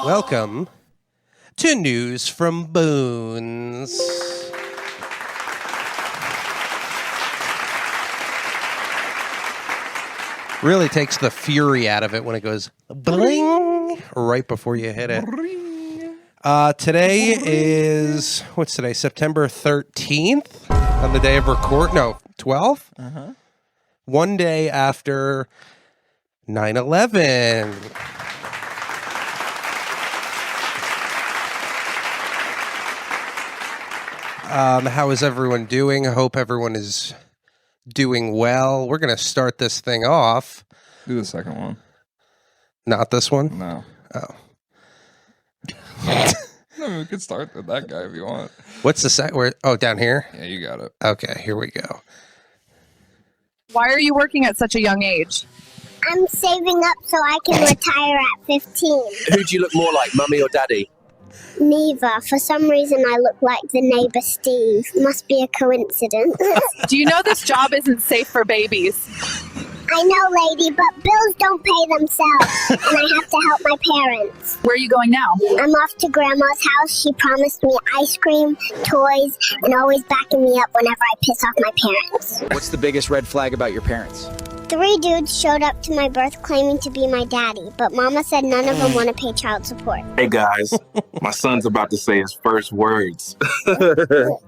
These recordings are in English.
Welcome to News from Boons. Really takes the fury out of it when it goes bling right before you hit it. Today is, what's today? September 13th on the day of record. No, 12th? Uh-huh. One day after 9/11. How is everyone doing? I hope everyone is doing well. We're going to start this thing off. Do the second one. Not this one? No. Oh. I mean, we could start with that guy if you want. What's the second? Oh, down here? Yeah, you got it. Okay, here we go. Why are you working at such a young age? I'm saving up so I can retire at 15. Who do you look more like, mummy or daddy? Neither. For some reason, I look like the neighbor Steve. Must be a coincidence. Do you know this job isn't safe for babies? I know, lady, but bills don't pay themselves, and I have to help my parents. Where are you going now? I'm off to Grandma's house. She promised me ice cream, toys, and always backing me up whenever I piss off my parents. What's the biggest red flag about your parents? 3 dudes showed up to my birth claiming to be my daddy, but Mama said none of them want to pay child support. Hey guys, my son's about to say his first words. Where's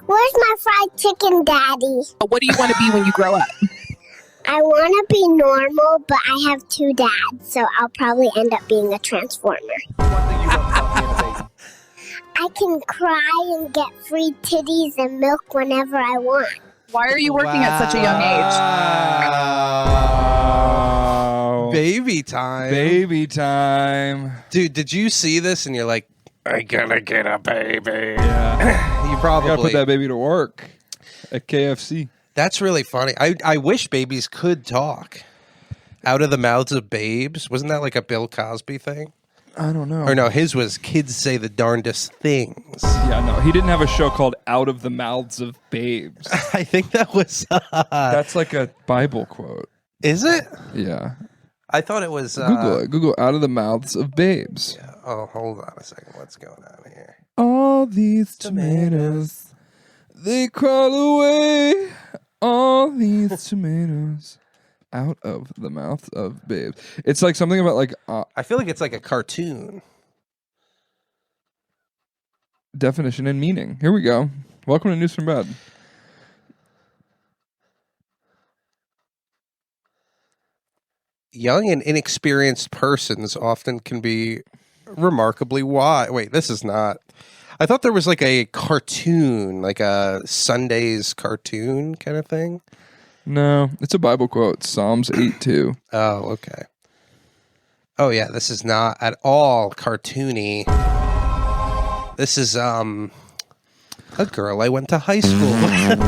my fried chicken, Daddy? What do you want to be when you grow up? I want to be normal, but I have 2 dads, so I'll probably end up being a transformer. I can cry and get free titties and milk whenever I want. Why are you working at such a young age? Baby time. Baby time. Dude, did you see this and you're like, I gotta get a baby? Yeah. You probably gotta put that baby to work at KFC. That's really funny. I wish babies could talk. Out of the mouths of babes. Wasn't that like a Bill Cosby thing? I don't know. Or no, his was kids say the darndest things. Yeah, no, he didn't have a show called Out of the Mouths of Babes. I think that was... That's like a Bible quote. Is it? Yeah. I thought it was... Google it. Google Out of the Mouths of Babes. Yeah. Oh, hold on a second. What's going on here? All these tomatoes, they crawl away. All these tomatoes out of the mouths of babes. It's like something about like... I feel like it's like a cartoon. Definition and meaning. Here we go. Welcome to News from Bed. Young and inexperienced persons often can be remarkably wise. Wait, this is not... I thought there was like a cartoon, like a Sunday's cartoon kind of thing. No, it's a Bible quote. Psalms 8:2. Oh, okay. Oh yeah, this is not at all cartoony. This is a girl I went to high school with.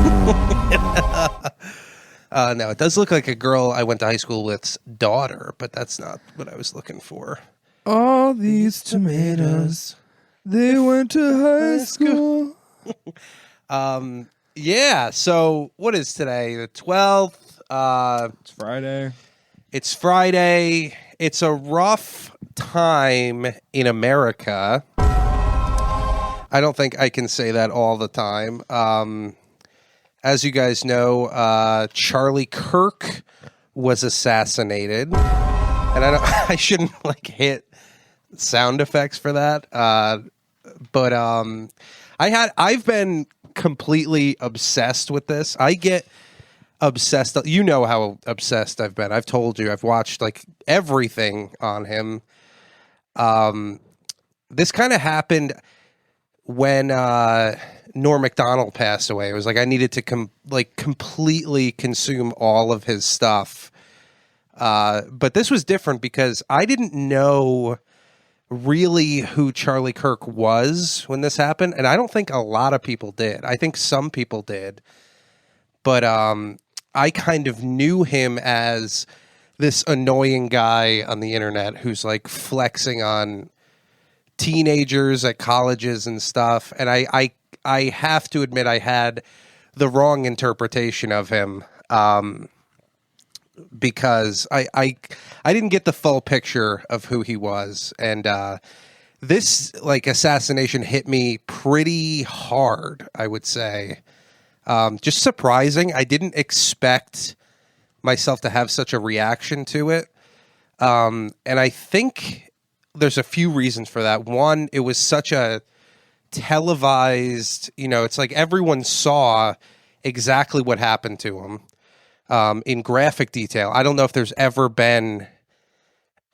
No, it does look like a girl I went to high school with's daughter, but that's not what I was looking for. All these tomatoes, they went to high school. Yeah, so what is today? The 12th? It's Friday. It's Friday. It's a rough time in America. I don't think I can say that all the time. As you guys know, Charlie Kirk was assassinated. And I shouldn't like hit sound effects for that. But I've been completely obsessed with this. I get obsessed. You know how obsessed I've been. I've told you. I've watched like everything on him. This kind of happened when Norm Macdonald passed away. It was like I needed to completely consume all of his stuff. But this was different because I didn't know really who Charlie Kirk was when this happened, and I don't think a lot of people did. I think some people did, but I kind of knew him as this annoying guy on the internet who's like flexing on teenagers at colleges and stuff, and I have to admit I had the wrong interpretation of him. because I didn't get the full picture of who he was, and this like assassination hit me pretty hard, I would say. Just surprising. I didn't expect myself to have such a reaction to it. And I think there's a few reasons for that. One, it was such a televised, it's like everyone saw exactly what happened to him in graphic detail. I don't know if there's ever been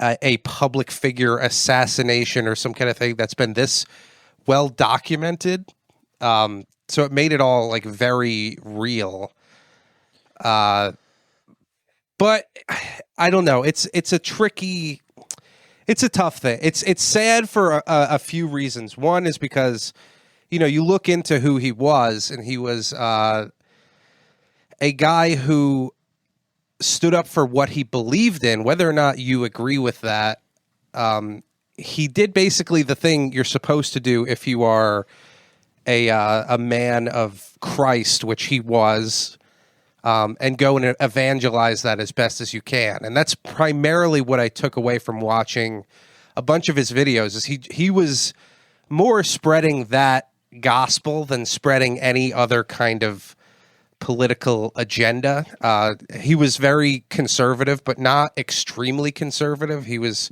a public figure assassination or some kind of thing that's been this well documented. So it made it all like very real. But I don't know. It's a tough thing. It's sad for a few reasons. One is because, you look into who he was, and he was a guy who stood up for what he believed in, whether or not you agree with that. He did basically the thing you're supposed to do if you are a man of Christ, which he was, and go and evangelize that as best as you can. And that's primarily what I took away from watching a bunch of his videos, is he was more spreading that gospel than spreading any other kind of political agenda. He was very conservative, but not extremely conservative. He was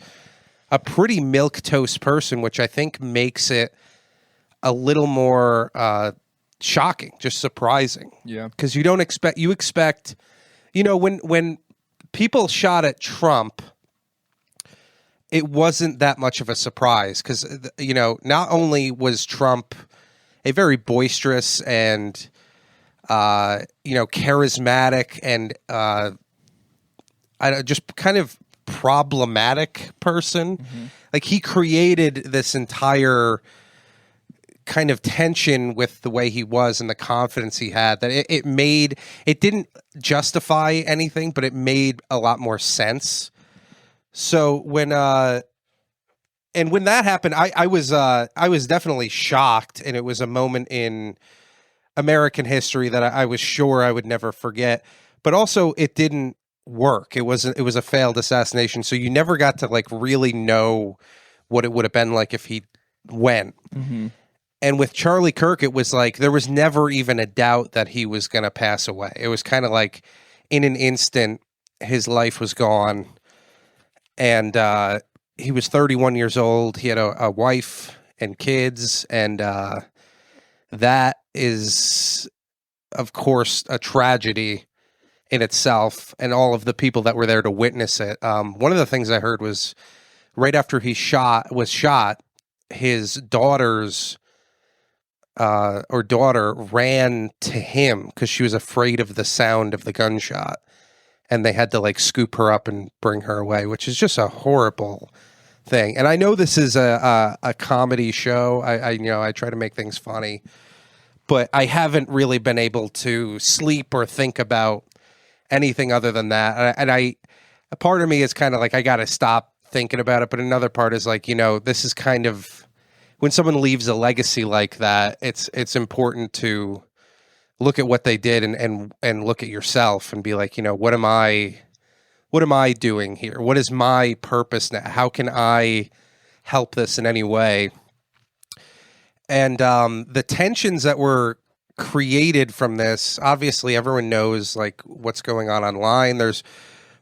a pretty milquetoast person, which I think makes it a little more shocking, just surprising. Yeah. Because you expect, when people shot at Trump, it wasn't that much of a surprise because, not only was Trump a very boisterous and, charismatic and just kind of problematic person. Mm-hmm. Like he created this entire kind of tension with the way he was and the confidence he had that it didn't justify anything, but it made a lot more sense. So when that happened, I was definitely shocked, and it was a moment in American history that I was sure I would never forget. But also, it didn't work. It was a failed assassination, so you never got to like really know what it would have been like if he went. Mm-hmm. And with Charlie Kirk, it was like there was never even a doubt that he was going to pass away. It was kind of like in an instant, his life was gone. And he was 31 years old. He had a wife and kids. And that is, of course, a tragedy in itself. And all of the people that were there to witness it. One of the things I heard was right after he was shot, his daughter ran to him because she was afraid of the sound of the gunshot, and they had to like scoop her up and bring her away, which is just a horrible thing. And I know this is a comedy show. I try to make things funny, but I haven't really been able to sleep or think about anything other than that. And a part of me is kind of like, I got to stop thinking about it. But another part is like, this is kind of, when someone leaves a legacy like that, it's important to look at what they did and look at yourself and be like, what am I doing here? What is my purpose now? How can I help this in any way? And the tensions that were created from this, obviously everyone knows like what's going on online. There's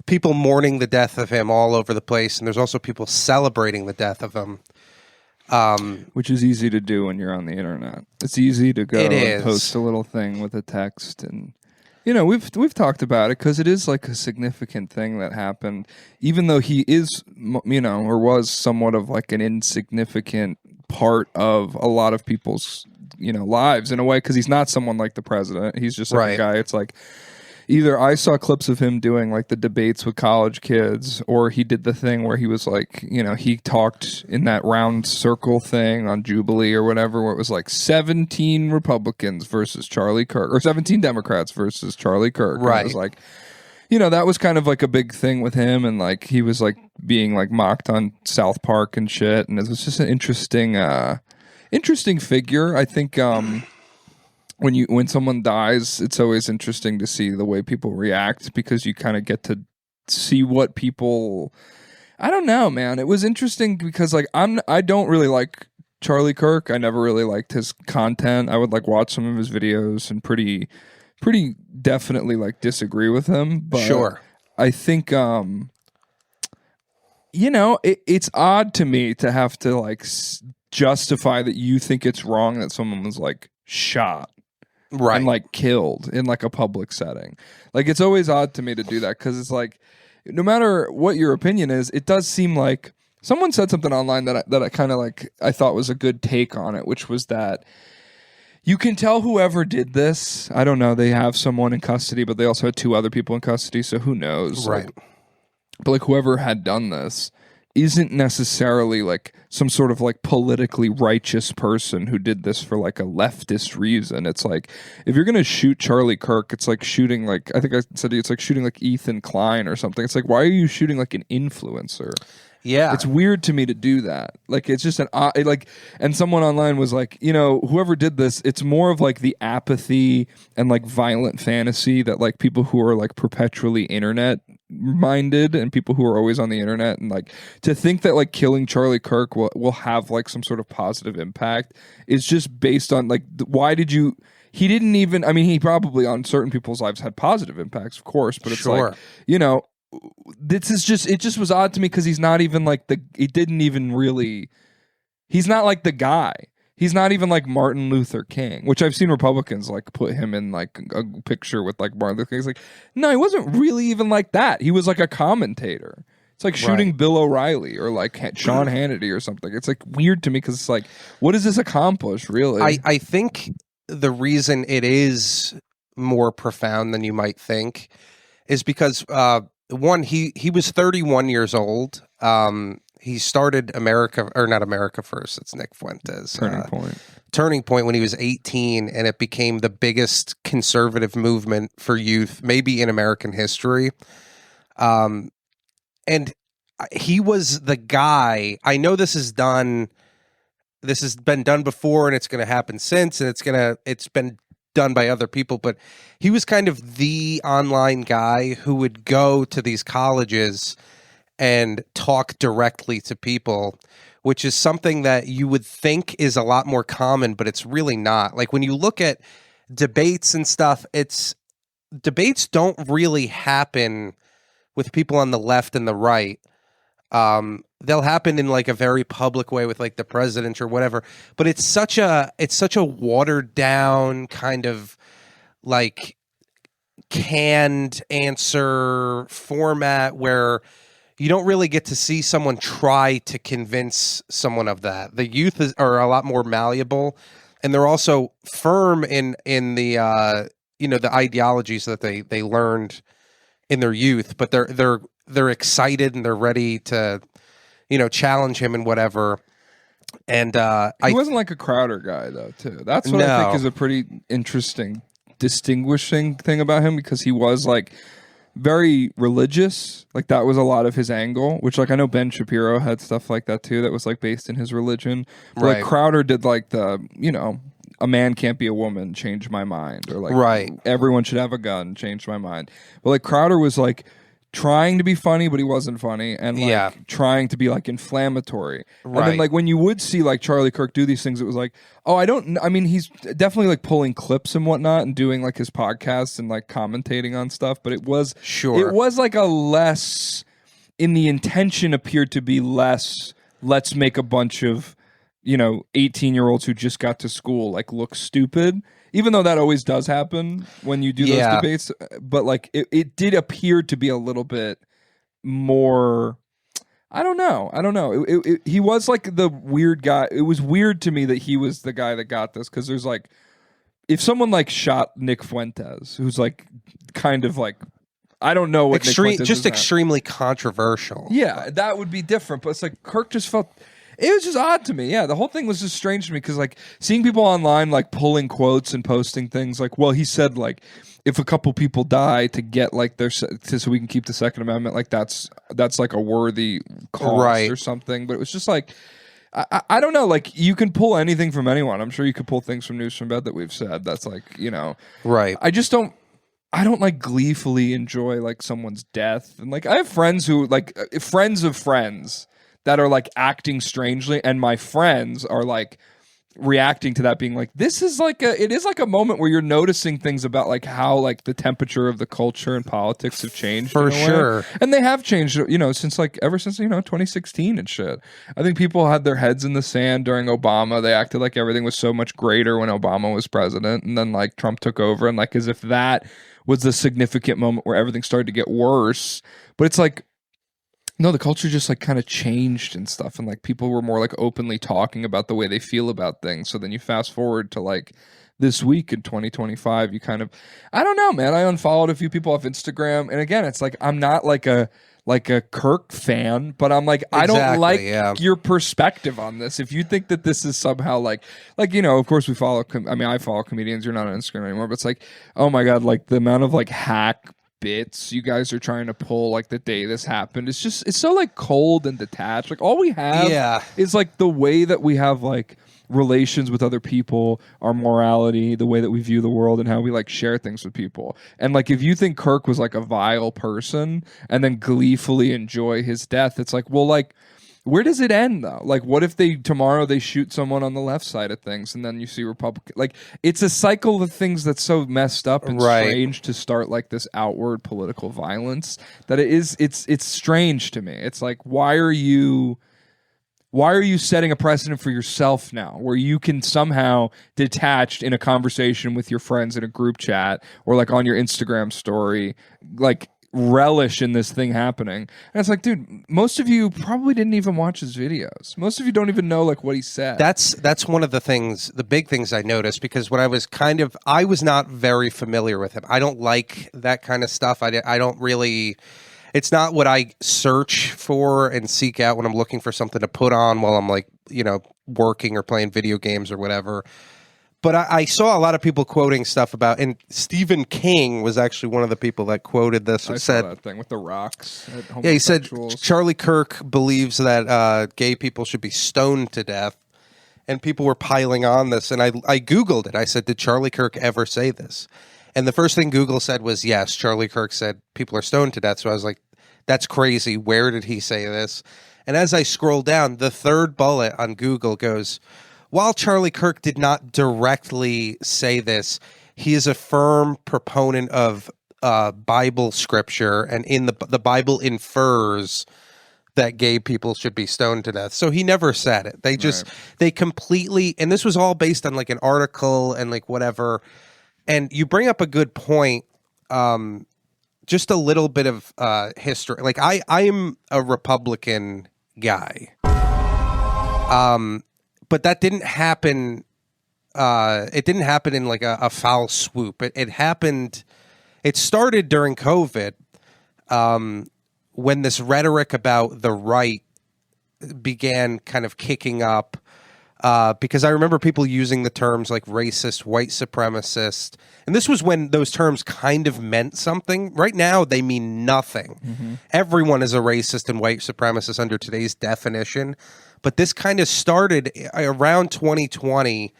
people mourning the death of him all over the place, and there's also people celebrating the death of him. Which is easy to do when you're on the internet. It's easy to go and post a little thing with a text, and we've talked about it because it is like a significant thing that happened. Even though he is, or was somewhat of like an insignificant part of a lot of people's, lives in a way, because he's not someone like the president. He's just like a guy. It's like, either I saw clips of him doing like the debates with college kids, or he did the thing where he was like, he talked in that round circle thing on Jubilee or whatever, where it was like 17 Republicans versus Charlie Kirk, or 17 Democrats versus Charlie Kirk. Right. And it was like, that was kind of like a big thing with him. And like, he was like being like mocked on South Park and shit. And it was just an interesting figure. I think, when someone dies, it's always interesting to see the way people react, because you kind of get to see what people. I don't know, man. It was interesting because like I don't really like Charlie Kirk. I never really liked his content. I would like watch some of his videos and pretty definitely like disagree with him. But sure. I think it's odd to me to have to like justify that you think it's wrong that someone was like shot right and like killed in like a public setting. Like it's always odd to me to do that because it's like no matter what your opinion is, it does seem like someone said something online that I kind of like I thought was a good take on it, which was that you can tell whoever did this. I don't know. They have someone in custody, but they also had 2 other people in custody, so who knows? Right. But like whoever had done this isn't necessarily like some sort of like politically righteous person who did this for like a leftist reason. It's like if you're gonna shoot Charlie Kirk, it's like shooting like I think I said it's like shooting like Ethan Klein or something. It's like why are you shooting like an influencer? Yeah, it's weird to me to do that. Like it's just and someone online was like, whoever did this, it's more of like the apathy and like violent fantasy that like people who are like perpetually internet minded and people who are always on the internet and like to think that like killing Charlie Kirk will have like some sort of positive impact is just based on like why did you. He didn't even. I mean, he probably on certain people's lives had positive impacts, of course, but it's sure. like this is just it just was odd to me because he's not even like he's not like the guy. He's not even like Martin Luther King, which I've seen Republicans like put him in like a picture with like Martin Luther King. It's like, no, he wasn't really even like that. He was like a commentator. It's like shooting Bill O'Reilly or like Sean Hannity or something. It's like weird to me because it's like, what does this accomplish really? I think the reason it is more profound than you might think is because one, he was 31 years old. He started not America First. It's Nick Fuentes. Turning Point when he was 18, and it became the biggest conservative movement for youth, maybe in American history. And he was the guy. I know this has been done before, and it's going to happen since, and it's been done by other people, but he was kind of the online guy who would go to these colleges and talk directly to people, which is something that you would think is a lot more common, but it's really not. Like when you look at debates and stuff, debates don't really happen with people on the left and the right. They'll happen in like a very public way with like the president or whatever, but it's such a watered down kind of like canned answer format where you don't really get to see someone try to convince someone of that. The youth are a lot more malleable, and they're also firm in the the ideologies that they learned in their youth, but they're excited and they're ready to challenge him and whatever. And he wasn't like a Crowder guy though, too. That's what I think is a pretty interesting distinguishing thing about him, because he was like very religious. Like that was a lot of his angle, which like I know Ben Shapiro had stuff like that too that was like based in his religion. But like Crowder did like the a man can't be a woman, change my mind, or like everyone should have a gun, change my mind. But like Crowder was like trying to be funny, but he wasn't funny, and like trying to be like inflammatory. And then like when you would see like Charlie Kirk do these things, it was like, he's definitely like pulling clips and whatnot and doing like his podcasts and like commentating on stuff, but it was like a less, in the intention appeared to be less, let's make a bunch of 18-year-olds who just got to school like look stupid, even though that always does happen when you do those debates. But like it did appear to be a little bit more, I don't know. He was like the weird guy. It was weird to me that he was the guy that got this, because there's like, if someone like shot Nick Fuentes, who's like kind of like, I don't know what extremely controversial. Yeah, that would be different. But it's like Kirk just felt. It was just odd to me. Yeah, the whole thing was just strange to me, because like seeing people online like pulling quotes and posting things like, well, he said like if a couple people die to get like so we can keep the Second Amendment, like that's like a worthy cause or something. But it was just like I don't know. Like you can pull anything from anyone. I'm sure you could pull things from News from Bed that we've said. That's like right. I just don't. I don't like gleefully enjoy like someone's death. And like I have friends who like friends of friends that are like acting strangely, and my friends are like reacting to that, being like, this is like it is like a moment where you're noticing things about like how like the temperature of the culture and politics have changed for sure. And they have changed, you know, since like ever since, you know, 2016 and shit. I think people had their heads in the sand during Obama. They acted like everything was so much greater when Obama was president, and then like Trump took over, and like as if that was the significant moment where everything started to get worse. But it's like, no, the culture just like kind of changed and stuff, and like people were more like openly talking about the way they feel about things. So then you fast forward to like this week in 2025, you kind of, I don't know, man. I unfollowed a few people off Instagram, and again, it's like I'm not like a Kirk fan, but I'm like, I don't like your perspective on this. If you think that this is somehow like you know, of course we follow. I mean, I follow comedians. You're not on Instagram anymore, but it's like, oh my god, like the amount of like hack bits you guys are trying to pull like the day this happened, it's just, it's so like cold and detached. Like all we have is like the way that we have like relations with other people, our morality, the way that we view the world, and how we like share things with people. And like if you think Kirk was like a vile person and then gleefully enjoy his death, it's like, well, like where does it end though? Like what if tomorrow they shoot someone on the left side of things, and then you see Republican, like it's a cycle of things that's so messed up and strange to start like this outward political violence that it's strange to me. It's like, why are you setting a precedent for yourself now where you can somehow detached in a conversation with your friends in a group chat or like on your Instagram story, like relish in this thing happening? And it's like, dude, most of you probably didn't even watch his videos. Most of you don't even know like what he said. That's one of the big things I noticed, because when I was not very familiar with him. I don't like that kind of stuff. I don't really, it's not what I search for and seek out when I'm looking for something to put on while I'm like, you know, working or playing video games or whatever. But I saw a lot of people quoting stuff about, and Stephen King was actually one of the people that quoted this. I saw that thing with the rocks. Yeah, he said Charlie Kirk believes that gay people should be stoned to death, and people were piling on this. And I Googled it. I said, did Charlie Kirk ever say this? And the first thing Google said was, yes, Charlie Kirk said people are stoned to death. So I was like, that's crazy. Where did he say this? And as I scroll down, the third bullet on Google goes, while Charlie Kirk did not directly say this, he is a firm proponent of Bible scripture, and in the Bible infers that gay people should be stoned to death. So he never said it. They just they completely, and this was all based on like an article and like whatever. And you bring up a good point. Just a little bit of history. Like I am a Republican guy. But that didn't happen. It didn't happen in like a foul swoop. It happened. It started during COVID, when this rhetoric about the right began kind of kicking up. Because I remember people using the terms like racist, white supremacist, and this was when those terms kind of meant something. Right now, they mean nothing. Mm-hmm. Everyone is a racist and white supremacist under today's definition. But this kind of started around 2020.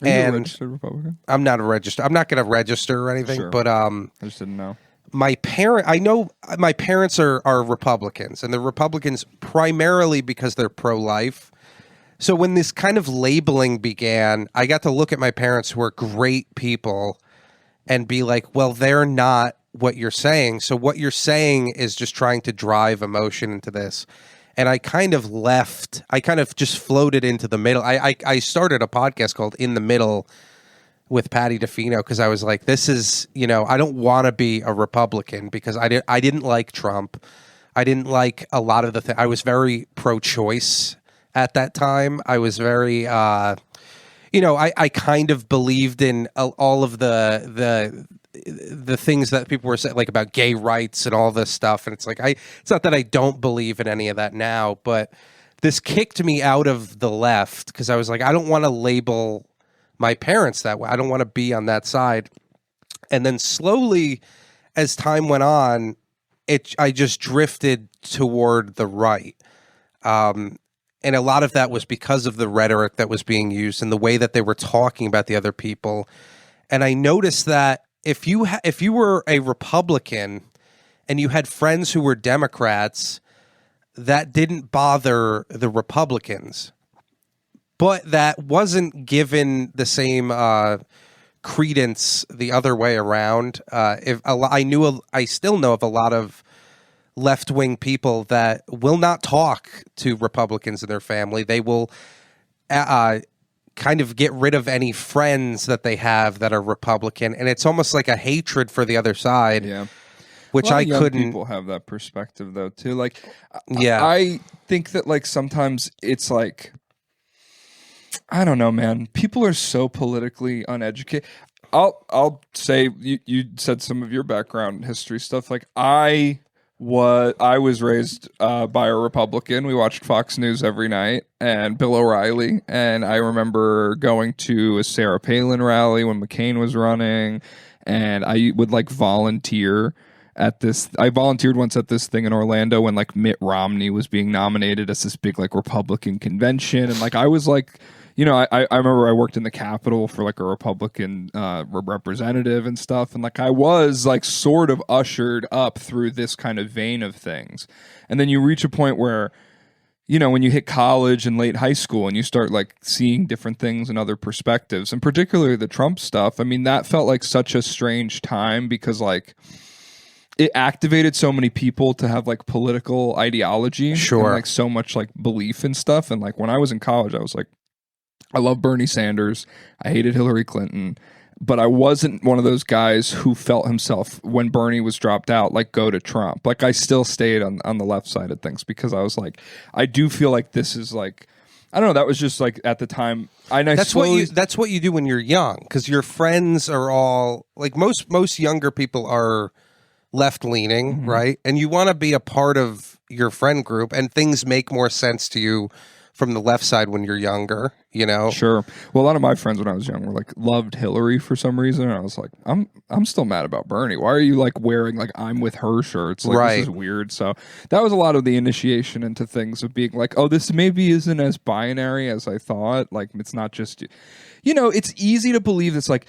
Are you a registered Republican? I'm not a registered. I'm not going to register or anything. But I just didn't know. I know my parents are Republicans, and they're Republicans primarily because they're pro-life. So when this kind of labeling began, I got to look at my parents, who are great people, and be like, well, they're not what you're saying. So what you're saying is just trying to drive emotion into this. And I kind of just floated into the middle. I started a podcast called In the Middle with Paddy because I was like, this is, you know, I don't want to be a Republican because I didn't like Trump. I didn't like a lot of the things. I was very pro-choice at that time. I was very, you know, I kind of believed in all of the things that people were saying, like about gay rights and all this stuff. And it's like, it's not that I don't believe in any of that now, but this kicked me out of the left because I was like, I don't want to label my parents that way. I don't want to be on that side. And then slowly, as time went on, I just drifted toward the right. And a lot of that was because of the rhetoric that was being used and the way that they were talking about the other people. And I noticed that if you were a Republican and you had friends who were Democrats, that didn't bother the Republicans, but that wasn't given the same credence the other way around. I still know of a lot of left-wing people that will not talk to Republicans in their family. They will kind of get rid of any friends that they have that are Republican, and it's almost like a hatred for the other side. Yeah. Which I couldn't. People have that perspective though too. Like, yeah, I think that like sometimes it's like, I don't know, man. People are so politically uneducated. I'll say you said some of your background history stuff. Like I was raised by a Republican. We watched Fox News every night and Bill O'Reilly. And I remember going to a Sarah Palin rally when McCain was running, and I would like volunteer at this. I volunteered once at this thing in Orlando when like Mitt Romney was being nominated as this big like Republican convention, and like I was like, you know, I remember I worked in the Capitol for like a Republican representative and stuff, and like I was like sort of ushered up through this kind of vein of things. And then you reach a point where, you know, when you hit college and late high school and you start like seeing different things and other perspectives, and particularly the Trump stuff, I mean, that felt like such a strange time because like it activated so many people to have like political ideology, sure, and like so much like belief and stuff. And like when I was in college, I was like, I love Bernie Sanders. I hated Hillary Clinton, but I wasn't one of those guys who felt himself when Bernie was dropped out, like go to Trump. Like I still stayed on the left side of things because I was like, I do feel like this is like, I don't know. That was just like at the time. That's what you do when you're young, because your friends are all like most younger people are left leaning, mm-hmm. right? And you want to be a part of your friend group, and things make more sense to you from the left side when you're younger, you know? Sure. Well, a lot of my friends when I was young were like loved Hillary for some reason, and I was like, I'm still mad about Bernie. Why are you like wearing like I'm with her shirts? Like right. This is weird. So that was a lot of the initiation into things of being like, oh, this maybe isn't as binary as I thought. Like it's not just, you know, it's easy to believe it's like,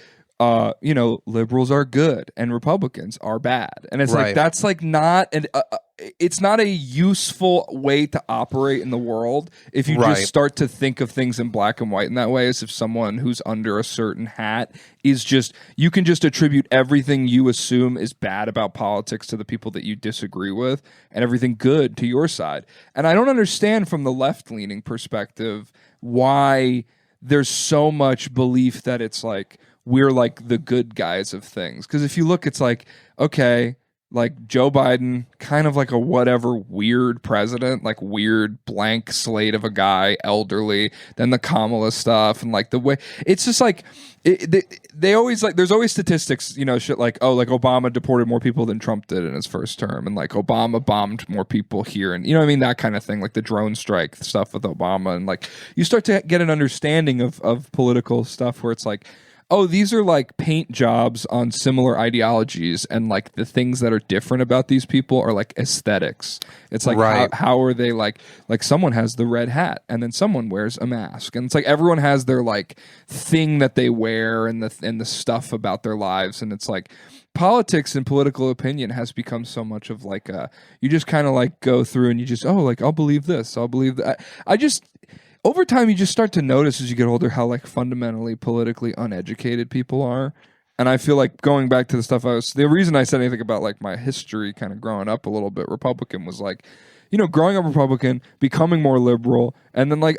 you know, liberals are good and Republicans are bad, and it's right. like that's like not an it's not a useful way to operate in the world if you right. just start to think of things in black and white in that way, as if someone who's under a certain hat is just, you can just attribute everything you assume is bad about politics to the people that you disagree with and everything good to your side. And I don't understand from the left-leaning perspective why there's so much belief that it's like we're like the good guys of things. Because if you look, it's like, okay, like Joe Biden, kind of like a whatever weird president, like weird blank slate of a guy, elderly, then the Kamala stuff, and like the way it's just like they always like there's always statistics, you know, shit like, oh, like Obama deported more people than Trump did in his first term, and like Obama bombed more people here, and you know what I mean, that kind of thing, like the drone strike stuff with Obama, and like you start to get an understanding of political stuff where it's like, oh, these are like paint jobs on similar ideologies, and like the things that are different about these people are like aesthetics. It's like right. how are they like someone has the red hat and then someone wears a mask, and it's like everyone has their like thing that they wear and the stuff about their lives, and it's like politics and political opinion has become so much of like you just kind of like go through and you just, oh, like I'll believe this, I'll believe that. I just over time, you just start to notice as you get older how like fundamentally politically uneducated people are. And I feel like going back to the stuff the reason I said anything about like my history kind of growing up a little bit Republican was like, you know, growing up Republican, becoming more liberal. And then like,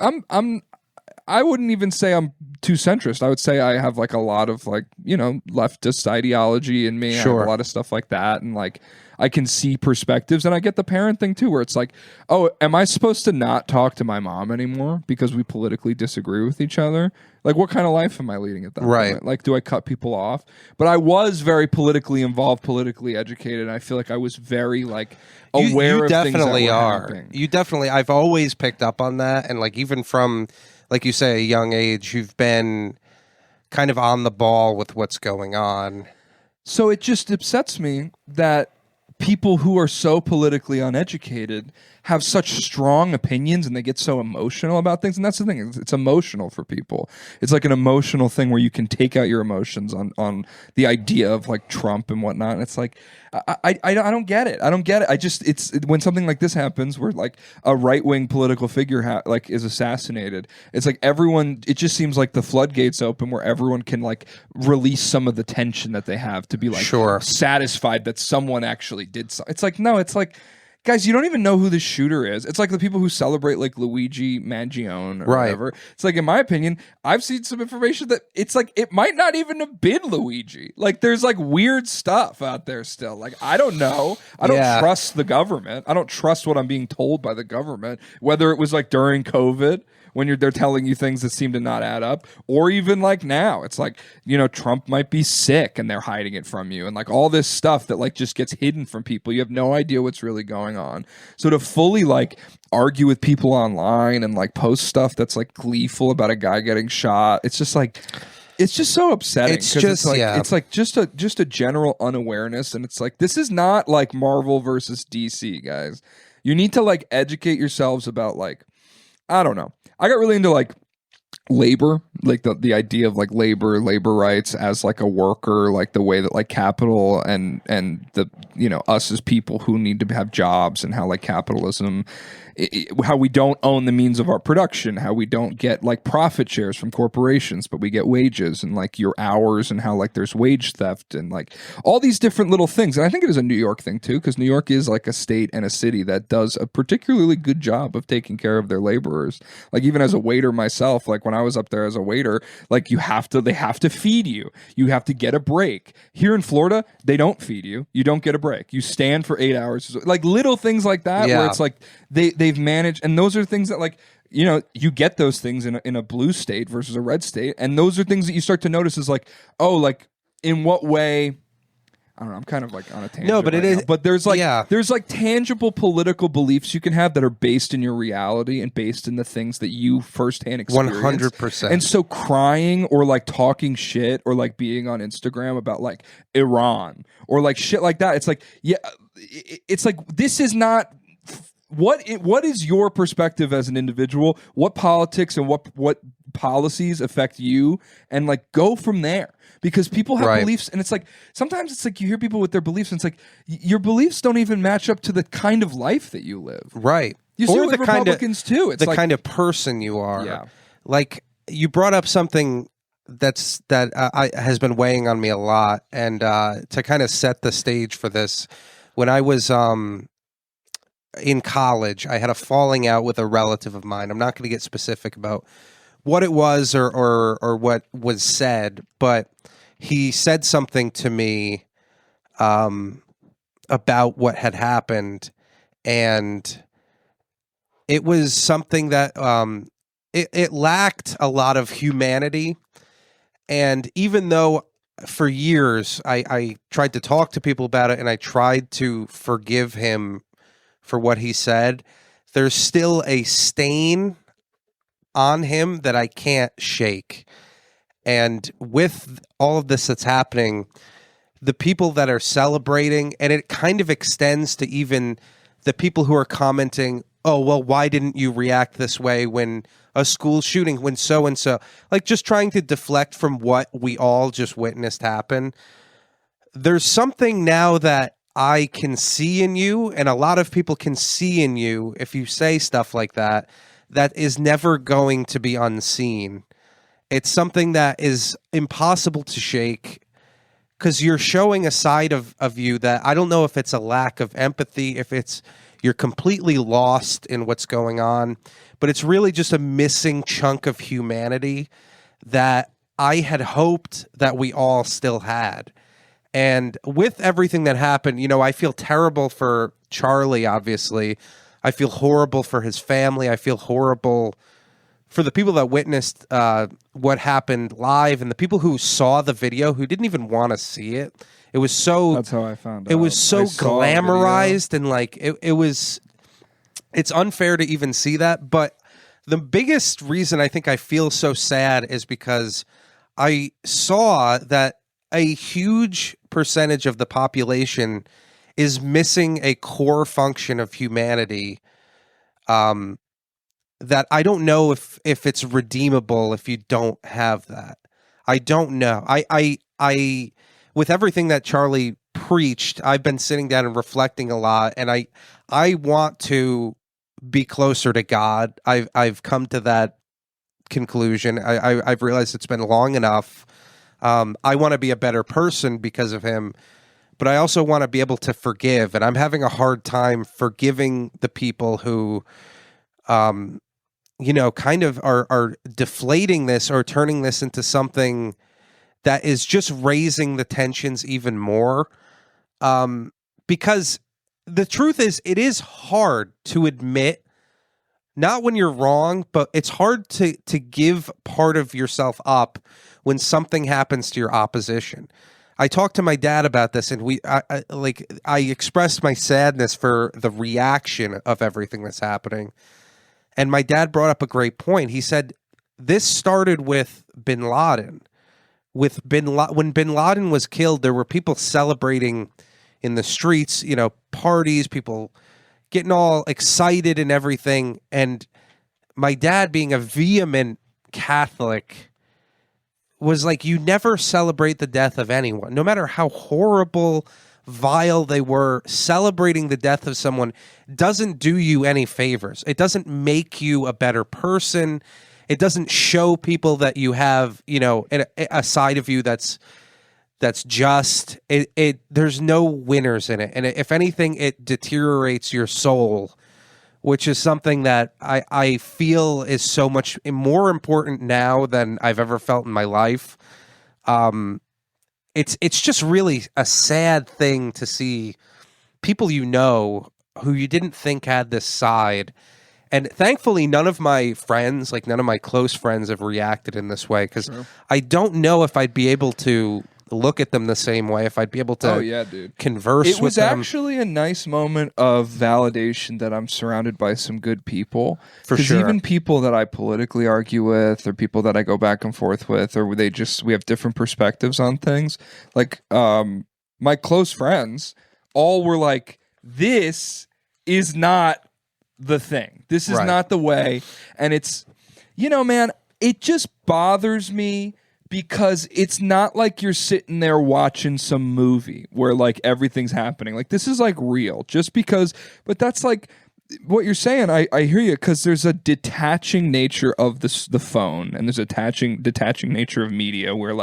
I wouldn't even say I'm too centrist. I would say I have like a lot of like, you know, leftist ideology in me. Sure. I have a lot of stuff like that. And like, I can see perspectives, and I get the parent thing too, where it's like, oh, am I supposed to not talk to my mom anymore because we politically disagree with each other? Like, what kind of life am I leading at that right. point? Like, do I cut people off? But I was very politically involved, politically educated, and I feel like I was very like aware of things that were happening. You definitely, I've always picked up on that, and like even from, like you say, a young age, you've been kind of on the ball with what's going on. So it just upsets me that people who are so politically uneducated have such strong opinions and they get so emotional about things. And that's the thing, it's emotional for people. It's like an emotional thing where you can take out your emotions on the idea of like Trump and whatnot. And it's like, I don't get it. I don't get it. When something like this happens where like a right-wing political figure like is assassinated, it's like everyone, it just seems like the floodgates open where everyone can like release some of the tension that they have to be like satisfied that someone actually did something. It's like, no, it's like, guys, you don't even know who the shooter is. It's like the people who celebrate like Luigi Mangione or whatever. It's like, in my opinion, I've seen some information that it's like it might not even have been Luigi. Like there's like weird stuff out there still. Like I don't know. I don't trust the government. I don't trust what I'm being told by the government, whether it was like during COVID when they're telling you things that seem to not add up, or even like now, it's like, you know, Trump might be sick and they're hiding it from you, and like all this stuff that like just gets hidden from people. You have no idea what's really going on. So to fully like argue with people online and like post stuff that's like gleeful about a guy getting shot, it's just like, it's just so upsetting. It's just it's like just a general unawareness, and it's like, this is not like Marvel versus DC, guys. You need to like educate yourselves about like, I don't know. I got really into like labor, like the idea of like labor rights as like a worker, like the way that like capital and the, you know, us as people who need to have jobs, and how like capitalism, how we don't own the means of our production, how we don't get like profit shares from corporations, but we get wages and like your hours, and how like there's wage theft and like all these different little things. And I think it is a New York thing too, because New York is like a state and a city that does a particularly good job of taking care of their laborers. Like even as a waiter myself, like when I was up there as a waiter, like they have to feed you. You have to get a break. Here in Florida, they don't feed you. You don't get a break. You stand for 8 hours. Like little things like that, where it's like they've managed, and those are things that like, you know, you get those things in a blue state versus a red state, and those are things that you start to notice is like, oh, like in what way. I don't know. I'm kind of like on a tangent. No, but but there's like tangible political beliefs you can have that are based in your reality and based in the things that you firsthand experience. 100%. And so crying or like talking shit or like being on Instagram about like Iran or like shit like that. It's like, it's like, this is not. What is your perspective as an individual? What politics and what policies affect you? And like go from there. Because people have beliefs, and it's like, sometimes it's like you hear people with their beliefs, and it's like, your beliefs don't even match up to the kind of life that you live. Right. You see it with Republicans too. It's the like, kind of person you are. Yeah. Like, you brought up something that has been weighing on me a lot, and to kind of set the stage for this, when I was in college, I had a falling out with a relative of mine. I'm not going to get specific about what it was or what was said, but he said something to me about what had happened, and it was something that it lacked a lot of humanity. And even though for years I tried to talk to people about it, and I tried to forgive him for what he said, there's still a stain on him that I can't shake. And with all of this that's happening, the people that are celebrating, and it kind of extends to even the people who are commenting, oh, well, why didn't you react this way when a school shooting, when so-and-so, like just trying to deflect from what we all just witnessed happen. There's something now that I can see in you, and a lot of people can see in you if you say stuff like that, that is never going to be unseen. It's something that is impossible to shake, because you're showing a side of you that I don't know if it's a lack of empathy, if it's you're completely lost in what's going on, but it's really just a missing chunk of humanity that I had hoped that we all still had. And with everything that happened, you know, I feel terrible for Charlie, obviously. I feel horrible for his family. I feel horrible for the people that witnessed what happened live, and the people who saw the video who didn't even want to see it. It was so. That's how I found out. It was so glamorized, and like it was. It's unfair to even see that, but the biggest reason I think I feel so sad is because I saw that a huge percentage of the population is missing a core function of humanity that I don't know if it's redeemable if you don't have that. I don't know. I with everything that Charlie preached, I've been sitting down and reflecting a lot, and I want to be closer to God. I've come to that conclusion. I've realized it's been long enough. I want to be a better person because of him, but I also want to be able to forgive, and I'm having a hard time forgiving the people who kind of are deflating this or turning this into something that is just raising the tensions even more. Because the truth is, it is hard to admit, not when you're wrong, but it's hard to give part of yourself up when something happens to your opposition. I talked to my dad about this, and I expressed my sadness for the reaction of everything that's happening. And my dad brought up a great point. He said, this started with bin Laden. When bin Laden was killed, there were people celebrating in the streets, parties, people getting all excited and everything. And my dad, being a vehement Catholic, was like, you never celebrate the death of anyone, no matter how horrible, vile they were. Celebrating the death of someone doesn't do you any favors. It doesn't make you a better person. It doesn't show people that you have, a side of you that's just. There's no winners in it, and if anything, it deteriorates your soul, which is something that I feel is so much more important now than I've ever felt in my life. It's just really a sad thing to see people who you didn't think had this side. And thankfully, none of my friends, none of my close friends, have reacted in this way, because I don't know if I'd be able to look at them the same way, if I'd be able to converse with them. It was actually a nice moment of validation that I'm surrounded by some good people. For sure. Because even people that I politically argue with, or people that I go back and forth with, or we have different perspectives on things. My close friends all were like, this is not the thing. This is not the way. And it's, man, it just bothers me, because it's not like you're sitting there watching some movie where everything's happening. This is real, just because, but that's what you're saying. I hear you, because there's a detaching nature of the phone, and there's a detaching nature of media where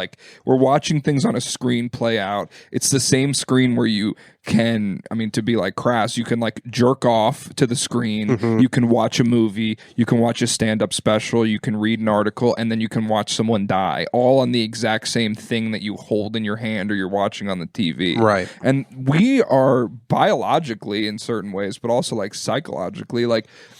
we're watching things on a screen play out. It's the same screen where you can, to be crass, you can jerk off to the screen. Mm-hmm. You can watch a movie, you can watch a stand-up special, you can read an article, and then you can watch someone die, all on the exact same thing that you hold in your hand or you're watching on the TV. Right. And we are biologically, in certain ways, but also psychologically,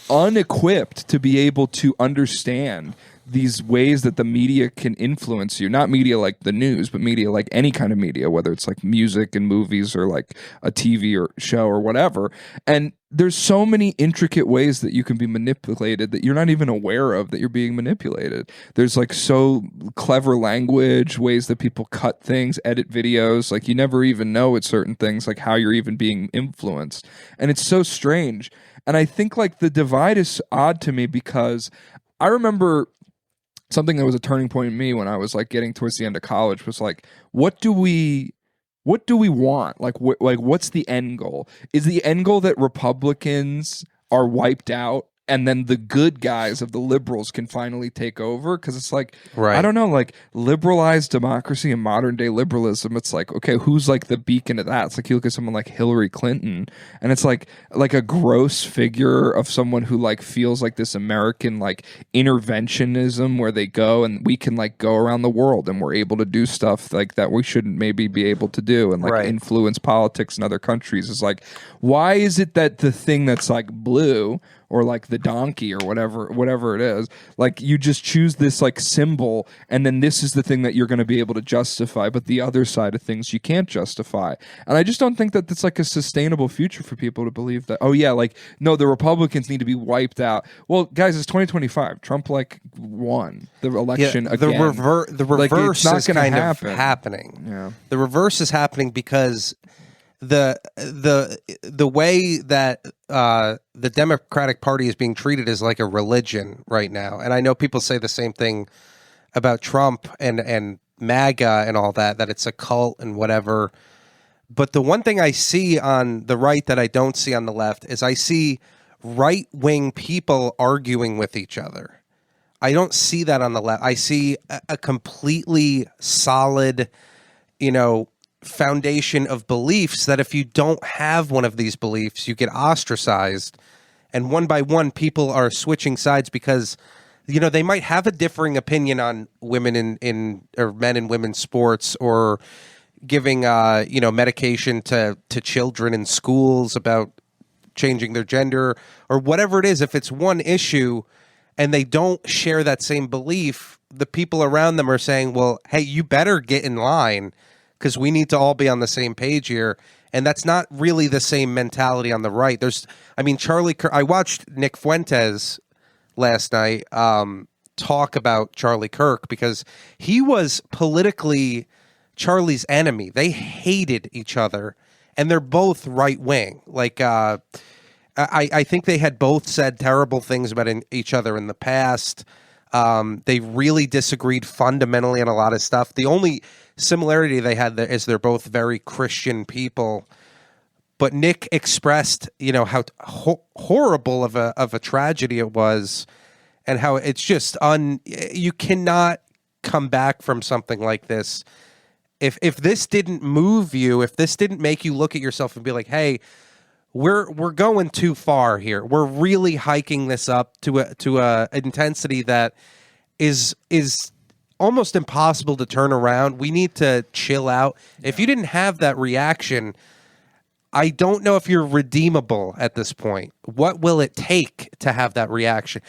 unequipped to be able to understand these ways that the media can influence you. Not media like the news, but media like any kind of media, whether it's music and movies, or a TV or show or whatever. And there's so many intricate ways that you can be manipulated that you're not even aware of that you're being manipulated. There's so clever language, ways that people cut things, edit videos. You never even know with certain things, how you're even being influenced. And it's so strange. And I think the divide is odd to me, because I remember something that was a turning point in me when I was getting towards the end of college was what do we want? What's the end goal? Is the end goal that Republicans are wiped out and then the good guys of the liberals can finally take over? Because it's I don't know, liberalized democracy and modern day liberalism, it's okay, who's the beacon of that? It's you look at someone like Hillary Clinton, and it's like a gross figure of someone who feels this American interventionism, where they go and we can go around the world and we're able to do stuff that we shouldn't maybe be able to do, and influence politics in other countries. Is why is it that the thing that's blue, or the donkey, or whatever it is, you just choose this symbol, and then this is the thing that you're going to be able to justify, but the other side of things you can't justify? And I just don't think that that's a sustainable future for people to believe that, no, the Republicans need to be wiped out. Well, guys, it's 2025. Trump won the election again. The reverse it's not is kind gonna of happening. Yeah. The reverse is happening because the way that the Democratic Party is being treated is like a religion right now. And I know people say the same thing about Trump and MAGA and all that it's a cult and whatever. But the one thing I see on the right that I don't see on the left is I see right-wing people arguing with each other. I don't see that on the left. I see a completely solid, foundation of beliefs that if you don't have one of these beliefs, you get ostracized. And one by one, people are switching sides because, they might have a differing opinion on women in or men in women's sports, or giving, medication to children in schools about changing their gender or whatever it is. If it's one issue and they don't share that same belief, the people around them are saying, well, hey, you better get in line because we need to all be on the same page here. And that's not really the same mentality on the right. Charlie Kirk, I watched Nick Fuentes last night talk about Charlie Kirk because he was politically Charlie's enemy. They hated each other, and they're both right wing. I think they had both said terrible things about each other in the past. They really disagreed fundamentally on a lot of stuff. The only similarity they had there is they're both very Christian people. But Nick expressed, how horrible of a tragedy it was, and how it's just you cannot come back from something like this. If this didn't move you, if this didn't make you look at yourself and be like, hey, we're going too far here. We're really hiking this up to a intensity that is almost impossible to turn around. We need to chill out. Yeah. If you didn't have that reaction, I don't know if you're redeemable at this point. What will it take to have that reaction?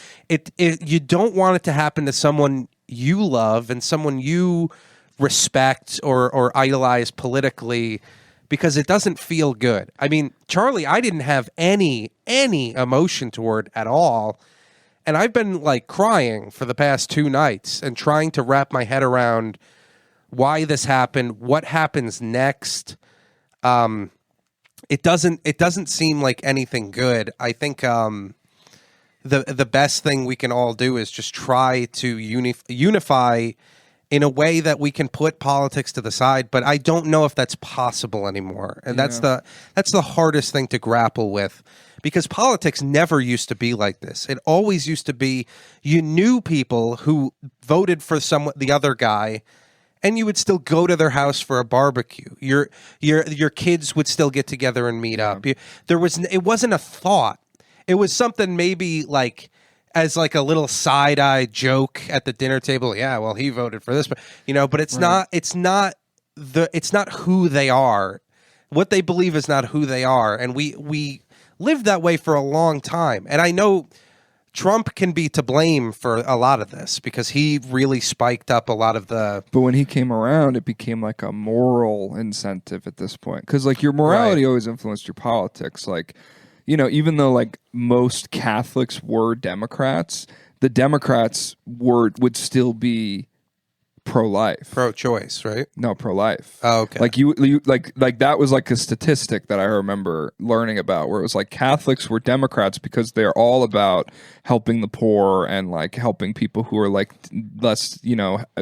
You don't want it to happen to someone you love and someone you respect or idolize politically, because it doesn't feel good. Charlie, I didn't have any emotion toward at all. And I've been crying for the past 2 nights and trying to wrap my head around why this happened, what happens next. It doesn't seem like anything good. I think the best thing we can all do is just try to unify in a way that we can put politics to the side, but I don't know if that's possible anymore. And that's the hardest thing to grapple with, because politics never used to be like this. It always used to be you knew people who voted for the other guy, and you would still go to their house for a barbecue. Your kids would still get together and meet up. It wasn't a thought. It was something maybe as a little side-eye joke at the dinner table. Yeah, well, he voted for this, but it's right. It's not who they are. What they believe is not who they are, and we lived that way for a long time. And I know Trump can be to blame for a lot of this because he really spiked up a lot of the... But when he came around, it became like a moral incentive at this point. Because your morality always influenced your politics. Even though most Catholics were Democrats, the Democrats would still be pro-life, pro-choice, right? No, pro-life. Oh, okay. You that was a statistic that I remember learning about, where it was Catholics were Democrats because they're all about helping the poor and helping people who are less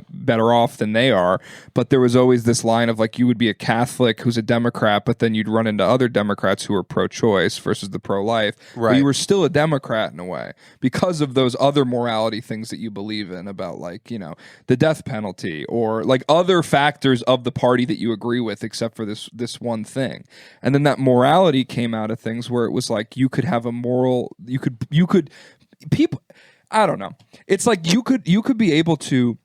better off than they are. But there was always this line of you would be a Catholic who's a Democrat, but then you'd run into other Democrats who are pro-choice versus the pro-life. Right. But you were still a Democrat in a way because of those other morality things that you believe in about the death penalty or other factors of the party that you agree with, except for this one thing. And then that morality came out of things where it was you could have a moral, you could people, I don't know. It's you could be able to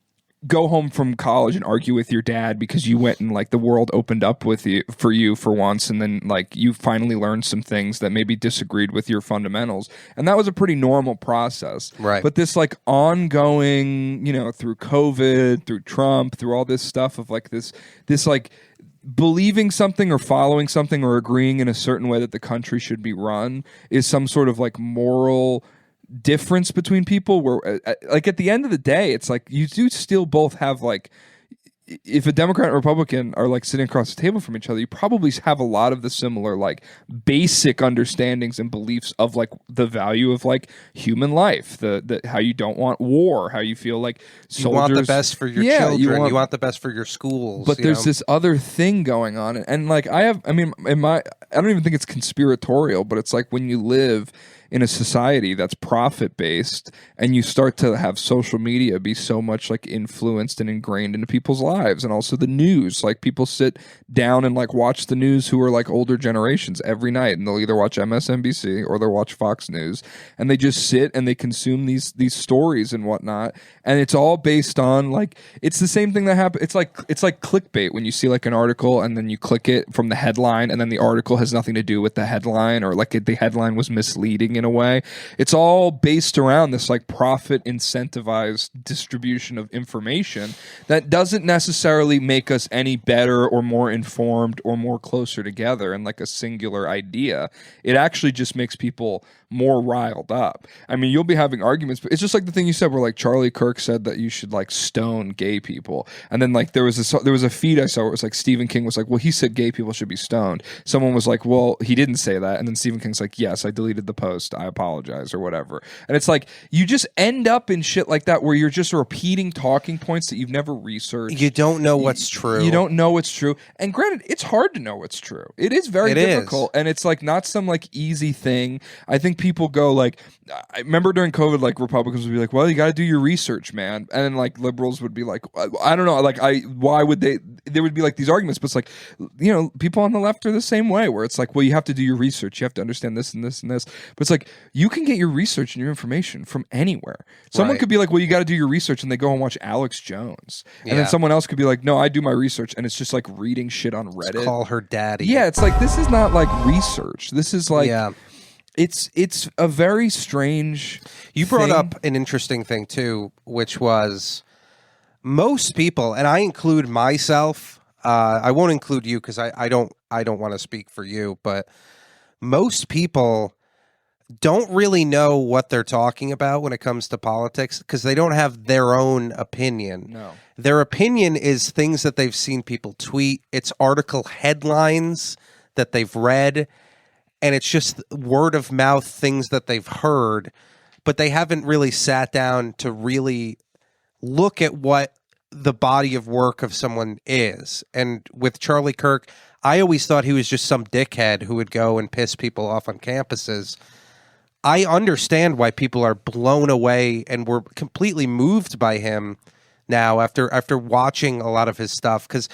go home from college and argue with your dad because you went and the world opened up for you for once, and then you finally learned some things that maybe disagreed with your fundamentals, and that was a pretty normal process. Right. But this ongoing, through COVID, through Trump, through all this stuff of this believing something or following something or agreeing in a certain way that the country should be run is some sort of moral difference between people, where at the end of the day it's you do still both have if a Democrat and Republican are like sitting across the table from each other, you probably have a lot of the similar like basic understandings and beliefs of like the value of like human life, the how you don't want war, how you feel like soldiers, you want the best for your children, you want the best for your schools. But there's this other thing going on, and like I don't even think it's conspiratorial, but it's like when you live in a society that's profit based and you start to have social media be so much like influenced and ingrained into people's lives, and also the news, like people sit down and like watch the news who are like older generations every night, and they'll either watch MSNBC or they'll watch Fox News, and they just sit and they consume these stories and whatnot, and it's all based on like, it's the same thing that happens. It's like clickbait when you see like an article and then you click it from the headline and then the article has nothing to do with the headline, or like the headline was misleading in a way. It's all based around this like profit incentivized distribution of information that doesn't necessarily make us any better or more informed or more closer together in like a singular idea. It actually just makes people more riled up. I mean, you'll be having arguments, but it's just like the thing you said where like Charlie Kirk said that you should like stone gay people, and then like there was a feed I saw where it was like Stephen King was like, well, he said gay people should be stoned. Someone was like, well, he didn't say that, and then Stephen King's like, yes, I deleted the post, I apologize, or whatever. And it's like you just end up in shit like that where you're just repeating talking points that you've never researched. You don't know what's true. You don't know what's true. And granted, it's hard to know what's true. It is very difficult, and it's like not some like easy thing. I think people go like, I remember during COVID, like Republicans would be like, well, you got to do your research, man. And then like liberals would be like, I don't know, like why would they, there would be like these arguments, but it's like, you know, people on the left are the same way where it's like, well, you have to do your research. You have to understand this and this and this. But it's like, you can get your research and your information from anywhere. Someone could be like, well, you got to do your research, and they go and watch Alex Jones. And then someone else could be like, no, I do my research, and it's just like reading shit on Reddit. Just call her daddy. Yeah, it's like, this is not like research. This is like, it's a very strange You brought up an interesting thing too, which was most people, and I include myself, I won't include you because I don't want to speak for you, but most people don't really know what they're talking about when it comes to politics because they don't have their own opinion. No. Their opinion is things that they've seen people tweet. It's article headlines that they've read, and it's just word of mouth things that they've heard, but they haven't really sat down to really look at what the body of work of someone is. And with Charlie Kirk, I always thought he was just some dickhead who would go and piss people off on campuses. I understand why people are blown away and were completely moved by him now after watching a lot of his stuff, because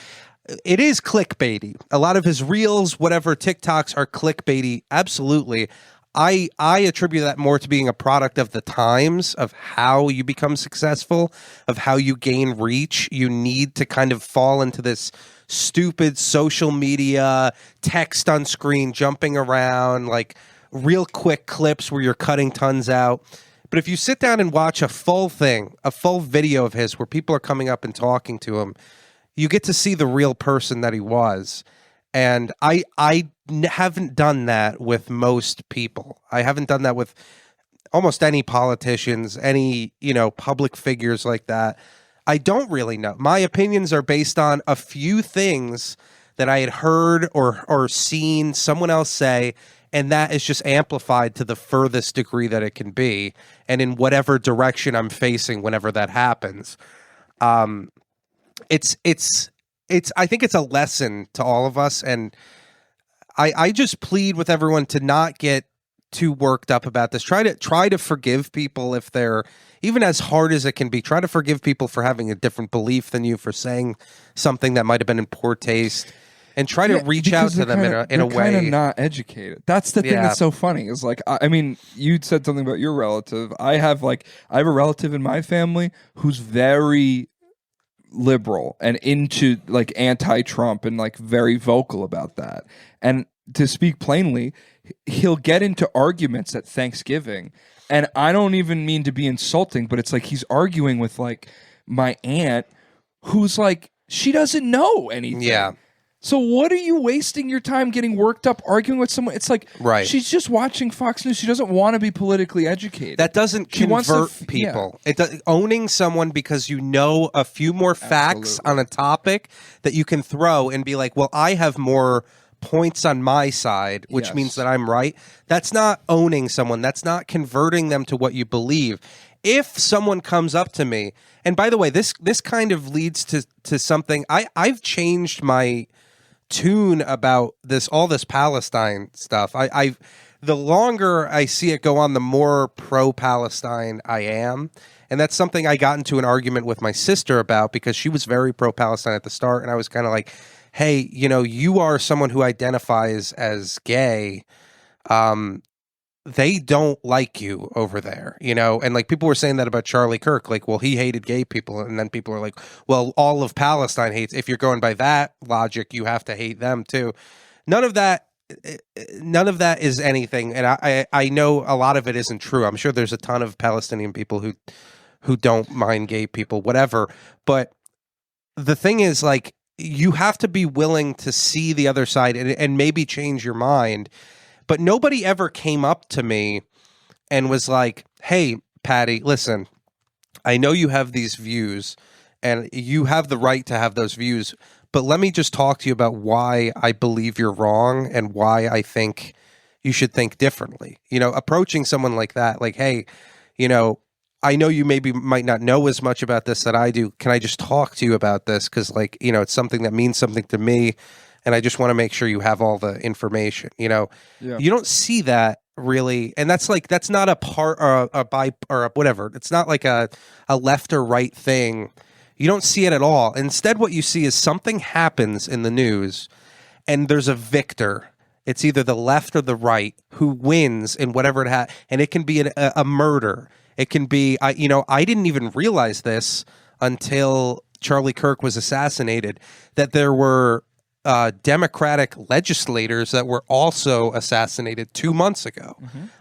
it is clickbaity. A lot of his reels, whatever, TikToks are clickbaity. Absolutely. I attribute that more to being a product of the times, of how you become successful, of how you gain reach. You need to kind of fall into this stupid social media, text on screen, jumping around, like real quick clips where you're cutting tons out. But if you sit down and watch a full thing, a full video of his where people are coming up and talking to him, you get to see the real person that he was. And I haven't done that with most people. I haven't done that with almost any politicians, any, public figures like that. I don't really know. My opinions are based on a few things that I had heard or seen someone else say, and that is just amplified to the furthest degree that it can be, and in whatever direction I'm facing whenever that happens. I think it's a lesson to all of us, and I just plead with everyone to not get too worked up about this. Try to forgive people if they're, even as hard as it can be, try to forgive people for having a different belief than you, for saying something that might have been in poor taste, and try to reach out to them in a way. They're kind of not educated. That's the thing that's so funny. Is like, I mean, you said something about your relative. I have a relative in my family who's very liberal and into like anti-Trump and like very vocal about that. And to speak plainly, he'll get into arguments at Thanksgiving, and I don't even mean to be insulting, but it's like he's arguing with like my aunt who's like, she doesn't know anything. Yeah. So what are you wasting your time getting worked up arguing with someone? It's like she's just watching Fox News. She doesn't want to be politically educated. That doesn't convert people. Owning someone because you know a few more facts on a topic that you can throw and be like, well, I have more points on my side, which means that I'm right. That's not owning someone. That's not converting them to what you believe. If someone comes up to me, and by the way, this kind of leads to something. I've changed my tune about all this Palestine stuff. The longer I see it go on, the more pro-Palestine I am. And that's something I got into an argument with my sister about, because she was very pro-Palestine at the start, and I was kind of like, hey, you are someone who identifies as gay. They don't like you over there, and like people were saying that about Charlie Kirk, like, well, he hated gay people. And then people are like, well, all of Palestine hates. If you're going by that logic, you have to hate them too. None of that is anything. And I know a lot of it isn't true. I'm sure there's a ton of Palestinian people who don't mind gay people, whatever. But the thing is, like, you have to be willing to see the other side and maybe change your mind. But nobody ever came up to me and was like, hey, Paddy, listen, I know you have these views and you have the right to have those views, but let me just talk to you about why I believe you're wrong and why I think you should think differently. Approaching someone like that, like, hey, I know you might not know as much about this that I do. Can I just talk to you about this? Because, like, it's something that means something to me, and I just want to make sure you have all the information. You don't see that really, and that's not a part or a by or a whatever. It's not like a left or right thing. You don't see it at all. Instead, what you see is something happens in the news, and there's a victor. It's either the left or the right who wins in whatever it and it can be a murder. It can be, I didn't even realize this until Charlie Kirk was assassinated, that there were Democratic legislators that were also assassinated 2 months ago.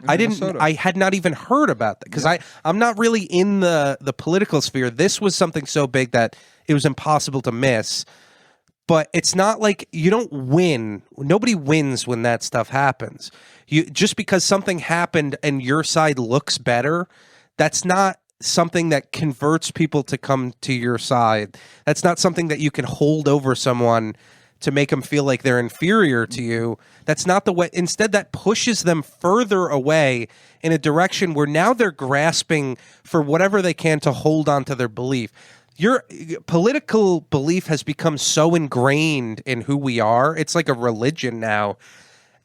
I had not even heard about that because I'm not really in the political sphere. This was something so big that it was impossible to miss. But it's not like you don't win. Nobody wins when that stuff happens. Just because something happened and your side looks better, that's not something that converts people to come to your side. That's not something that you can hold over someone to make them feel like they're inferior to you. That's not the way. Instead, that pushes them further away in a direction where now they're grasping for whatever they can to hold on to their belief. Your political belief has become so ingrained in who we are. It's like a religion now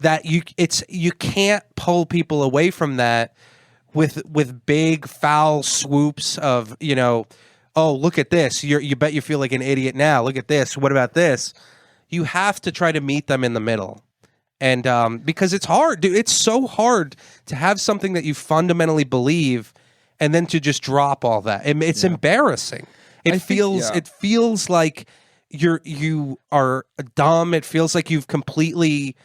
that you can't pull people away from that with big foul swoops of, oh, look at this. You bet you feel like an idiot now. Look at this. What about this? You have to try to meet them in the middle. And because it's hard, dude. It's so hard to have something that you fundamentally believe and then to just drop all that. It's embarrassing. It feels like you are dumb. It feels like you've completely,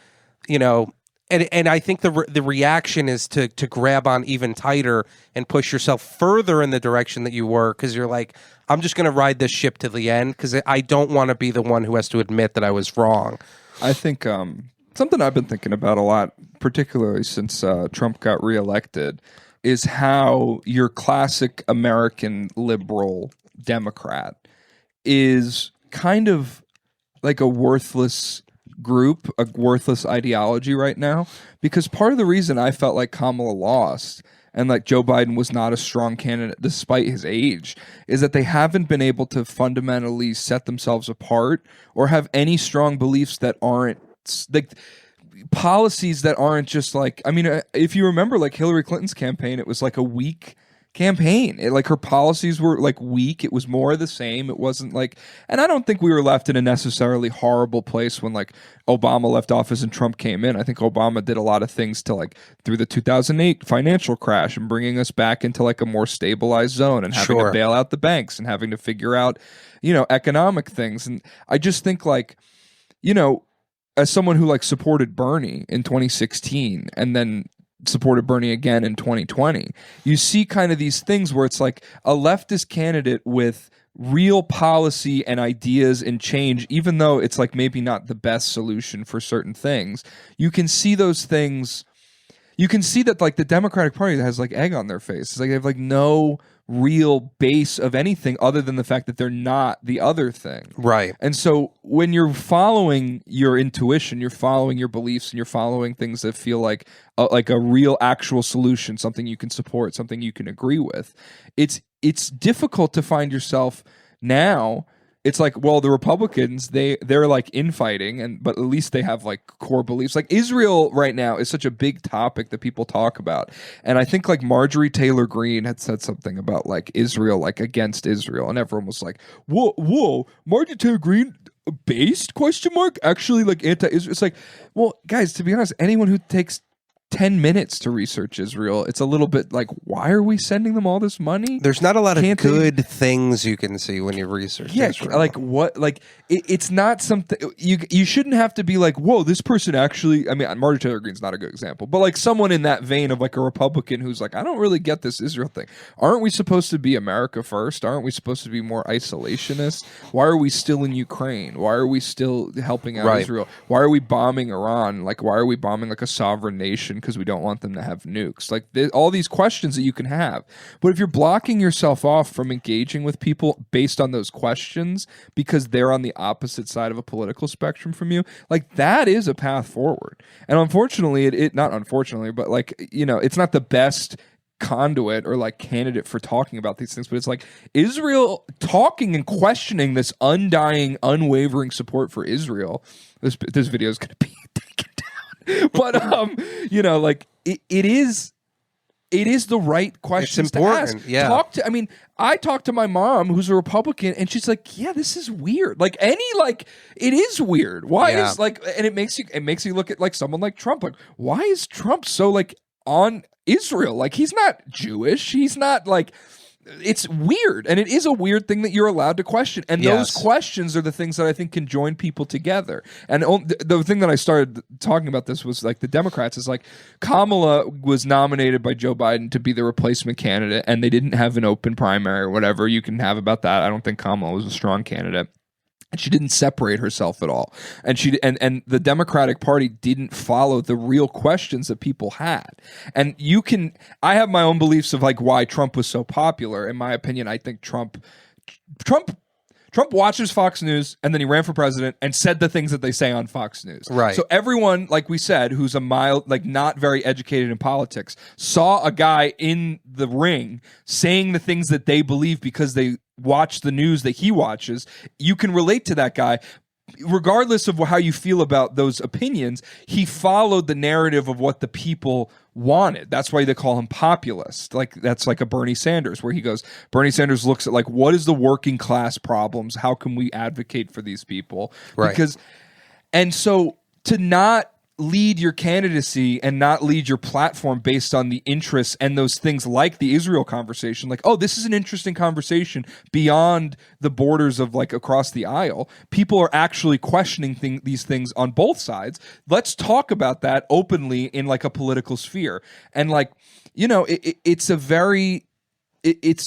and I think the reaction is to grab on even tighter and push yourself further in the direction that you were, because you're like, I'm just going to ride this ship to the end because I don't want to be the one who has to admit that I was wrong. I think something I've been thinking about a lot, particularly since Trump got reelected, is how your classic American liberal Democrat is kind of like a worthless group, a worthless ideology right now, because part of the reason I felt like Kamala lost and like Joe Biden was not a strong candidate despite his age is that they haven't been able to fundamentally set themselves apart or have any strong beliefs that aren't like policies that aren't just like, I mean, if you remember like Hillary Clinton's campaign, it was like a weak campaign. Like her policies were like weak. It was more of the same. It wasn't like, and I don't think we were left in a necessarily horrible place when like Obama left office and Trump came in. I think Obama did a lot of things to like through the 2008 financial crash and bringing us back into like a more stabilized zone and having to bail out the banks and having to figure out, economic things. And I just think like, as someone who like supported Bernie in 2016 and then supported Bernie again in 2020, you see kind of these things where it's like a leftist candidate with real policy and ideas and change, even though it's like maybe not the best solution for certain things, you can see those things. You can see that like the Democratic Party has like egg on their face. It's like they have like no real base of anything other than the fact that they're not the other thing. Right. And so when you're following your intuition, you're following your beliefs, and you're following things that feel like a real actual solution, something you can support, something you can agree with, it's difficult to find yourself now. It's like, well, the Republicans, they're like infighting, but at least they have like core beliefs. Like Israel right now is such a big topic that people talk about. And I think like Marjorie Taylor Greene had said something about like Israel, like against Israel. And everyone was like, whoa, Marjorie Taylor Greene based ? Actually like anti-Israel. It's like, well, guys, to be honest, anyone who takes 10 minutes to research Israel, it's a little bit like, why are we sending them all this money? There's not a lot of good things you can see when you research Israel. Like what? Like it's not something you shouldn't have to be like, whoa, this person actually. I mean, Marjorie Taylor Greene's not a good example, but like someone in that vein of like a Republican who's like, I don't really get this Israel thing. Aren't we supposed to be America first? Aren't we supposed to be more isolationist? Why are we still in Ukraine? Why are we still helping out Israel? Why are we bombing Iran? Like, why are we bombing like a sovereign nation because we don't want them to have nukes? Like all these questions that you can have. But if you're blocking yourself off from engaging with people based on those questions because they're on the opposite side of a political spectrum from you, like that is a path forward. And unfortunately, it not unfortunately, but like, you know, it's not the best conduit or like candidate for talking about these things, but it's like Israel talking and questioning this undying, unwavering support for Israel. This video is going to be taken down. But you know, like it is the right question to ask. Yeah. I talked to my mom who's a Republican, and she's like, yeah, this is weird. Like it is weird. Why is like, and it makes you look at like someone like Trump. Like, why is Trump so like on Israel? Like, he's not Jewish. He's not like, it's weird. And it is a weird thing that you're allowed to question. And those questions are the things that I think can join people together. And the thing that I started talking about this was like the Democrats is like Kamala was nominated by Joe Biden to be the replacement candidate, and they didn't have an open primary or whatever you can have about that. I don't think Kamala was a strong candidate. And she didn't separate herself at all. And and the Democratic Party didn't follow the real questions that people had. And I have my own beliefs of like why Trump was so popular. In my opinion, I think Trump watches Fox News, and then he ran for president and said the things that they say on Fox News. Right. So everyone, like we said, who's a mild, like not very educated in politics, saw a guy in the ring saying the things that they believe because they watch the news that he watches. You can relate to that guy. Regardless of how you feel about those opinions, he followed the narrative of what the people wanted. That's why they call him populist. Like that's like a Bernie Sanders, where Bernie Sanders looks at like, what is the working class problems? How can we advocate for these people? Right. And so to not lead your candidacy and not lead your platform based on the interests and those things like the Israel conversation, like, oh, this is an interesting conversation beyond the borders of like across the aisle. People are actually questioning these things on both sides. Let's talk about that openly in like a political sphere. And like, you know, it's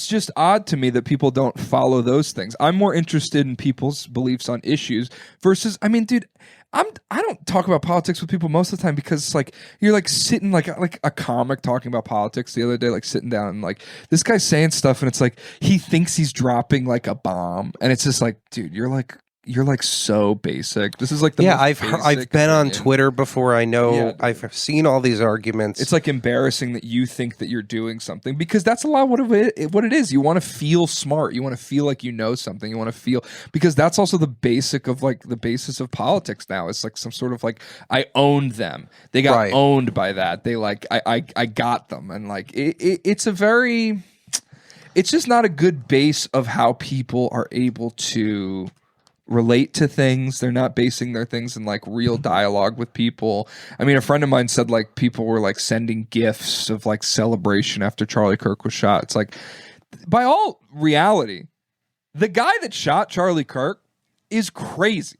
just odd to me that people don't follow those things. I'm more interested in people's beliefs on issues versus, I mean, dude, I don't talk about politics with people most of the time because it's like you're like sitting like a comic talking about politics the other day, like sitting down and like this guy's saying stuff and it's like he thinks he's dropping like a bomb, and it's just like, dude, you're like so basic. This is like the most I've been on Twitter before. I know. Yeah. I've seen all these arguments. It's like embarrassing that you think that you're doing something, because that's a lot what it is. You want to feel smart. You want to feel like you know something. You want to feel, because that's also the basis of politics now. It's like some sort of like, I owned them. They got owned by that. They like I got them, and like it's just not a good base of how people are able to relate to things. They're not basing their things in like real dialogue with people. I mean, a friend of mine said like people were like sending gifts of like celebration after Charlie Kirk was shot. It's like, by all reality, the guy that shot Charlie Kirk is crazy.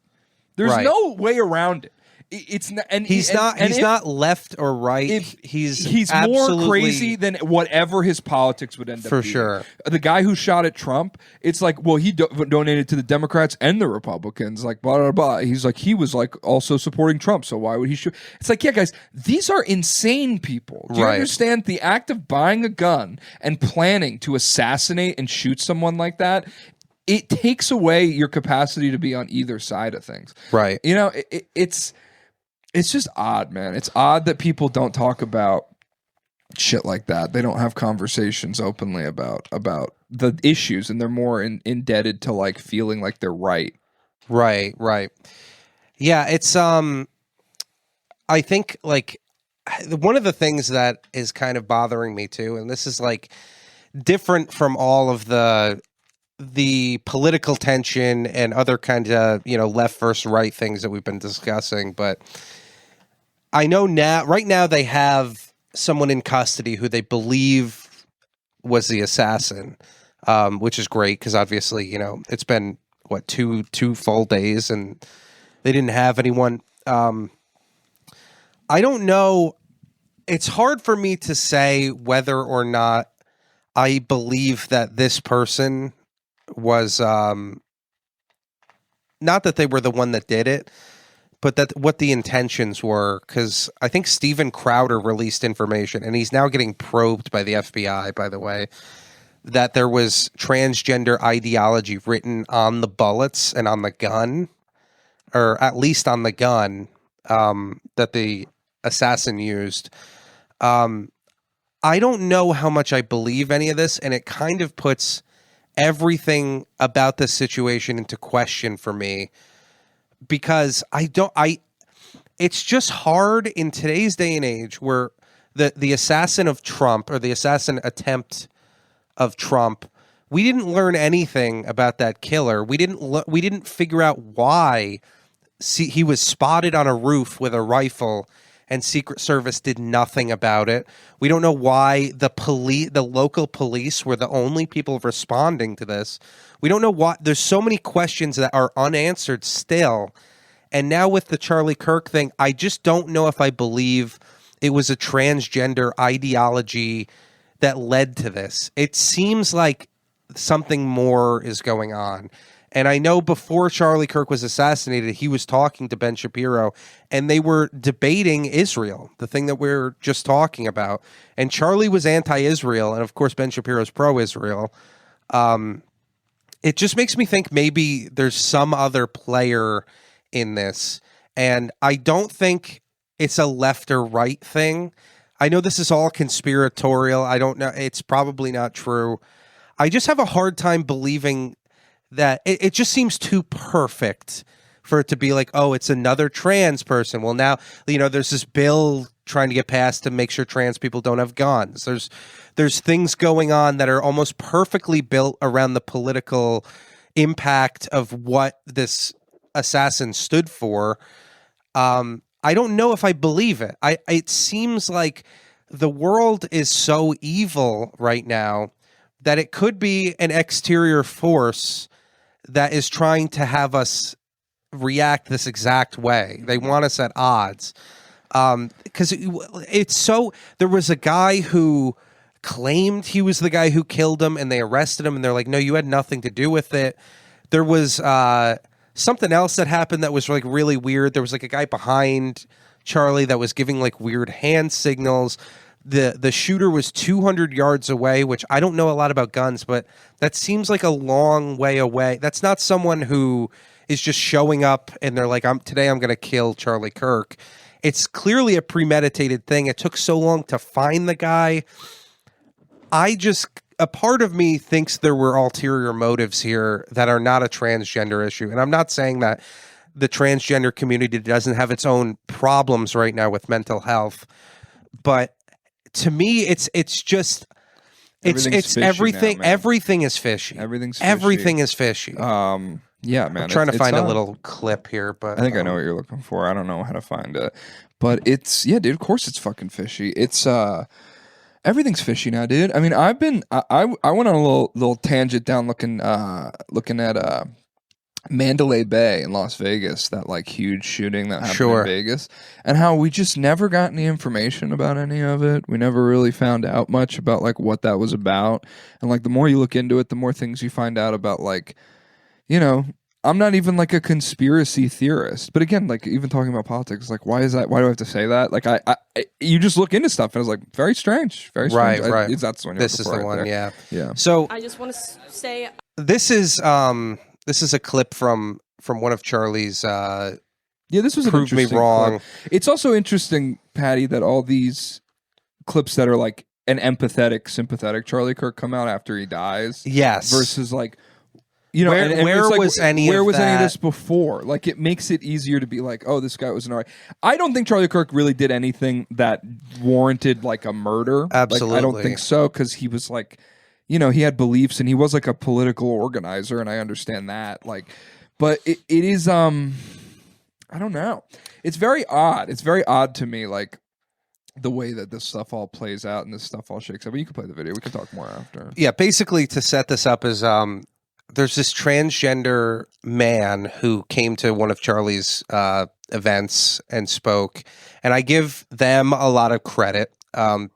There's no way around it. It's not, and he's not left or right. He's more crazy than whatever his politics would end up for being. sure. The guy who shot at Trump, it's like, well, he donated to the Democrats and the Republicans, like blah blah blah. He's like, he was like also supporting Trump, so why would he shoot? It's like, yeah, guys, these are insane people. Do you understand the act of buying a gun and planning to assassinate and shoot someone like that? It takes away your capacity to be on either side of things. Right. You know, it's just odd, man. It's odd that people don't talk about shit like that. They don't have conversations openly about the issues, and they're more indebted to like feeling like they're right. Right. Yeah, it's I think like one of the things that is kind of bothering me too, and this is like different from all of the political tension and other kind of, left versus right things that we've been discussing. But I know right now they have someone in custody who they believe was the assassin, which is great because obviously, it's been two full days and they didn't have anyone. I don't know. It's hard for me to say whether or not I believe that this person was not that they were the one that did it, but that what the intentions were, because I think Steven Crowder released information, and he's now getting probed by the FBI, by the way, that there was transgender ideology written on the bullets and on the gun, or at least on the gun that the assassin used. I don't know how much I believe any of this, and it kind of puts everything about this situation into question for me, because it's just hard in today's day and age where the assassin of Trump, or the assassin attempt of Trump, we didn't learn anything about that killer. We didn't figure out why he was spotted on a roof with a rifle and Secret Service did nothing about it. We don't know why the local police were the only people responding to this. We don't know why. There's so many questions that are unanswered still. And now with the Charlie Kirk thing, I just don't know if I believe it was a transgender ideology that led to this. It seems like something more is going on. And I know before Charlie Kirk was assassinated, he was talking to Ben Shapiro, and they were debating Israel, the thing that we're just talking about. And Charlie was anti-Israel, and of course Ben Shapiro's pro-Israel. It just makes me think maybe there's some other player in this. And I don't think it's a left or right thing. I know this is all conspiratorial. I don't know. It's probably not true. I just have a hard time believing that it just seems too perfect for it to be like, oh, it's another trans person. Well, now, there's this bill trying to get passed to make sure trans people don't have guns. There's things going on that are almost perfectly built around the political impact of what this assassin stood for. I don't know if I believe it. It seems like the world is so evil right now that it could be an exterior force that is trying to have us react this exact way. They want us at odds. Because there was a guy who claimed he was the guy who killed him, and they arrested him, and they're like, no, you had nothing to do with it. There was something else that happened that was like really weird. There was like a guy behind Charlie that was giving like weird hand signals. The shooter was 200 yards away, which I don't know a lot about guns, but that seems like a long way away. That's not someone who is just showing up and they're like, today I'm going to kill Charlie Kirk. It's clearly a premeditated thing. It took so long to find the guy. A part of me thinks there were ulterior motives here that are not a transgender issue. And I'm not saying that the transgender community doesn't have its own problems right now with mental health, but to me, it's everything. Now, everything is fishy. Everything is fishy. Yeah, man. I'm trying to find a little clip here, but I think I know what you're looking for. I don't know how to find it, but dude. Of course, it's fucking fishy. It's everything's fishy now, dude. I mean, I went on a little tangent down looking at Mandalay Bay in Las Vegas, that like huge shooting that happened Sure. in Vegas, and how we just never got any information about any of it. We never really found out much about like what that was about. And like the more you look into it, the more things you find out about, like, you know, I'm not even like a conspiracy theorist, but again, like even talking about politics, like why is that? Why do I have to say that? Like I you just look into stuff and it's like very strange, very strange. Right. That's the one. This is the one. Yeah. So I just want to say this is a clip from one of Charlie's. This was an Prove Me interesting Wrong. clip. It's also interesting, Paddy, that all these clips that are like an empathetic, sympathetic Charlie Kirk come out after he dies. Yes. Versus like, you know, where it's like, was any where of was any of that? this before? Like, it makes it easier to be like, oh, this guy was an alright. I don't think Charlie Kirk really did anything that warranted like a murder. Absolutely. Like, I don't think so, because he was like, you know, he had beliefs and he was like a political organizer, and I understand that. Like, but it is I don't know. It's very odd. It's very odd to me, like the way that this stuff all plays out and this stuff all shakes up. But you can play the video. We can talk more after. Yeah, basically to set this up is there's this transgender man who came to one of Charlie's events and spoke, and I give them a lot of credit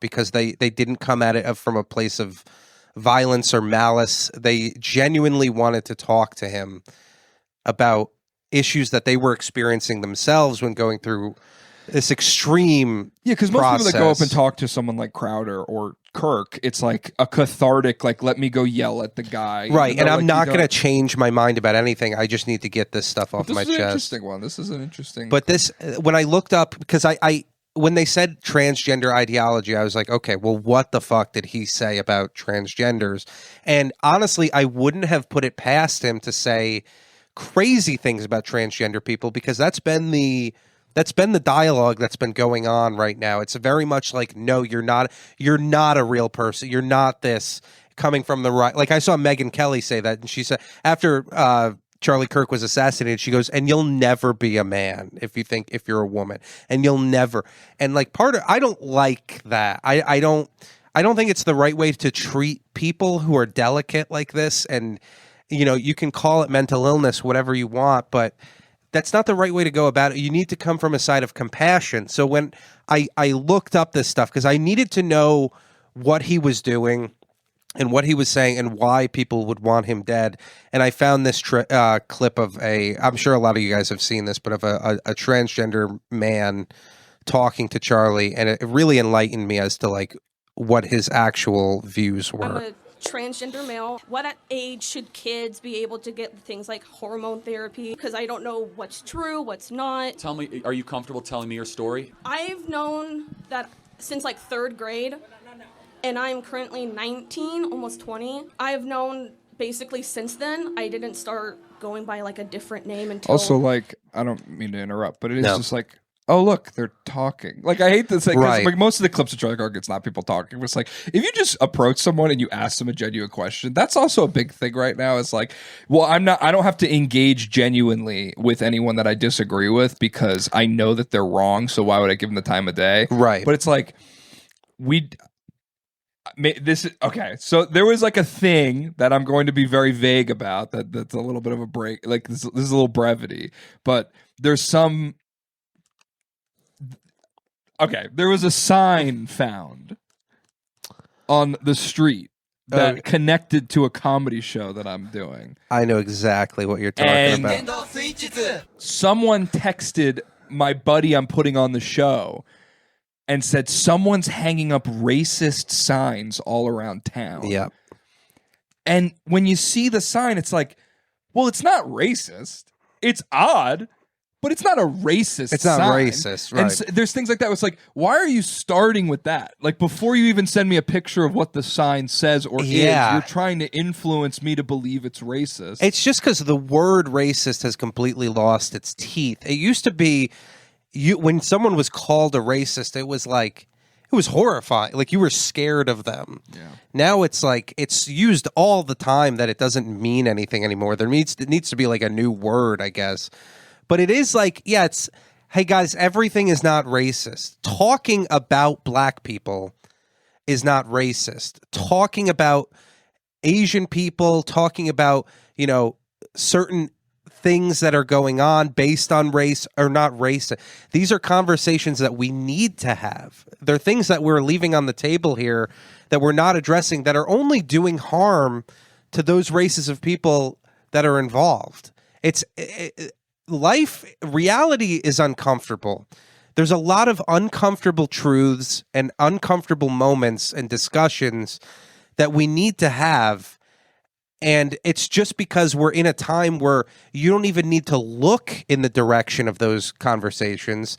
because they didn't come at it from a place of violence or malice. They genuinely wanted to talk to him about issues that they were experiencing themselves when going through this extreme because most people that go up and talk to someone like Crowder or Kirk, it's like a cathartic, like, let me go yell at the guy. Right, and I'm like, not going to change my mind about anything. I just need to get this stuff off my chest. This is an interesting one. This is an interesting... But this, when I looked up, because I when they said transgender ideology, I was like, okay, well, what the fuck did he say about transgenders? And honestly, I wouldn't have put it past him to say crazy things about transgender people, because that's been the dialogue that's been going on right now. It's very much like, no, you're not a real person. You're not this, coming from the right. Like I saw Megyn Kelly say that, and she said after Charlie Kirk was assassinated, she goes, and you'll never be a man if you're a woman, and you'll never. And like I don't like that. I don't think it's the right way to treat people who are delicate like this. And, you know, you can call it mental illness, whatever you want, but that's not the right way to go about it. You need to come from a side of compassion. So when I looked up this stuff, because I needed to know what he was doing and what he was saying and why people would want him dead. And I found this clip of I'm sure a lot of you guys have seen this, but of a transgender man talking to Charlie. And it really enlightened me as to like what his actual views were. I'm a transgender male. What age should kids be able to get things like hormone therapy? Because I don't know what's true, what's not. Tell me, are you comfortable telling me your story? I've known that since like 3rd grade, and I'm currently 19, almost 20. I've known basically since then. I didn't start going by like a different name until... Also, like, I don't mean to interrupt, but it is just like, oh, look, they're talking. Like, I hate this thing. Right. Like, most of the clips of Charlie Kirk, it's not people talking. It's like, if you just approach someone and you ask them a genuine question, that's also a big thing right now. It's like, well, I don't have to engage genuinely with anyone that I disagree with because I know that they're wrong. So why would I give them the time of day? Right. But it's like, okay, so there was like a thing that I'm going to be very vague about that's a little bit of a break. Like, this is a little brevity, but there's some... Okay, there was a sign found on the street that connected to a comedy show that I'm doing. I know exactly what you're talking about. Someone texted my buddy I'm putting on the show and said, someone's hanging up racist signs all around town. Yeah. And when you see the sign, it's like, well, it's not racist. It's odd. But it's not a racist It's not sign. racist, right. And so there's things like that. It's like, why are you starting with that? Like, before you even send me a picture of what the sign says or is, you're trying to influence me to believe it's racist. It's just because the word racist has completely lost its teeth. It used to be, when someone was called a racist, it was like, it was horrifying. Like, you were scared of them. Yeah. Now it's like, it's used all the time that it doesn't mean anything anymore. It needs to be like a new word, I guess. But it is like, yeah, it's, hey guys, everything is not racist. Talking about black people is not racist. Talking about Asian people, talking about, you know, certain things that are going on based on race or not race. These are conversations that we need to have. They're things that we're leaving on the table here that we're not addressing that are only doing harm to those races of people that are involved. Reality is uncomfortable. There's a lot of uncomfortable truths and uncomfortable moments and discussions that we need to have. And it's just because we're in a time where you don't even need to look in the direction of those conversations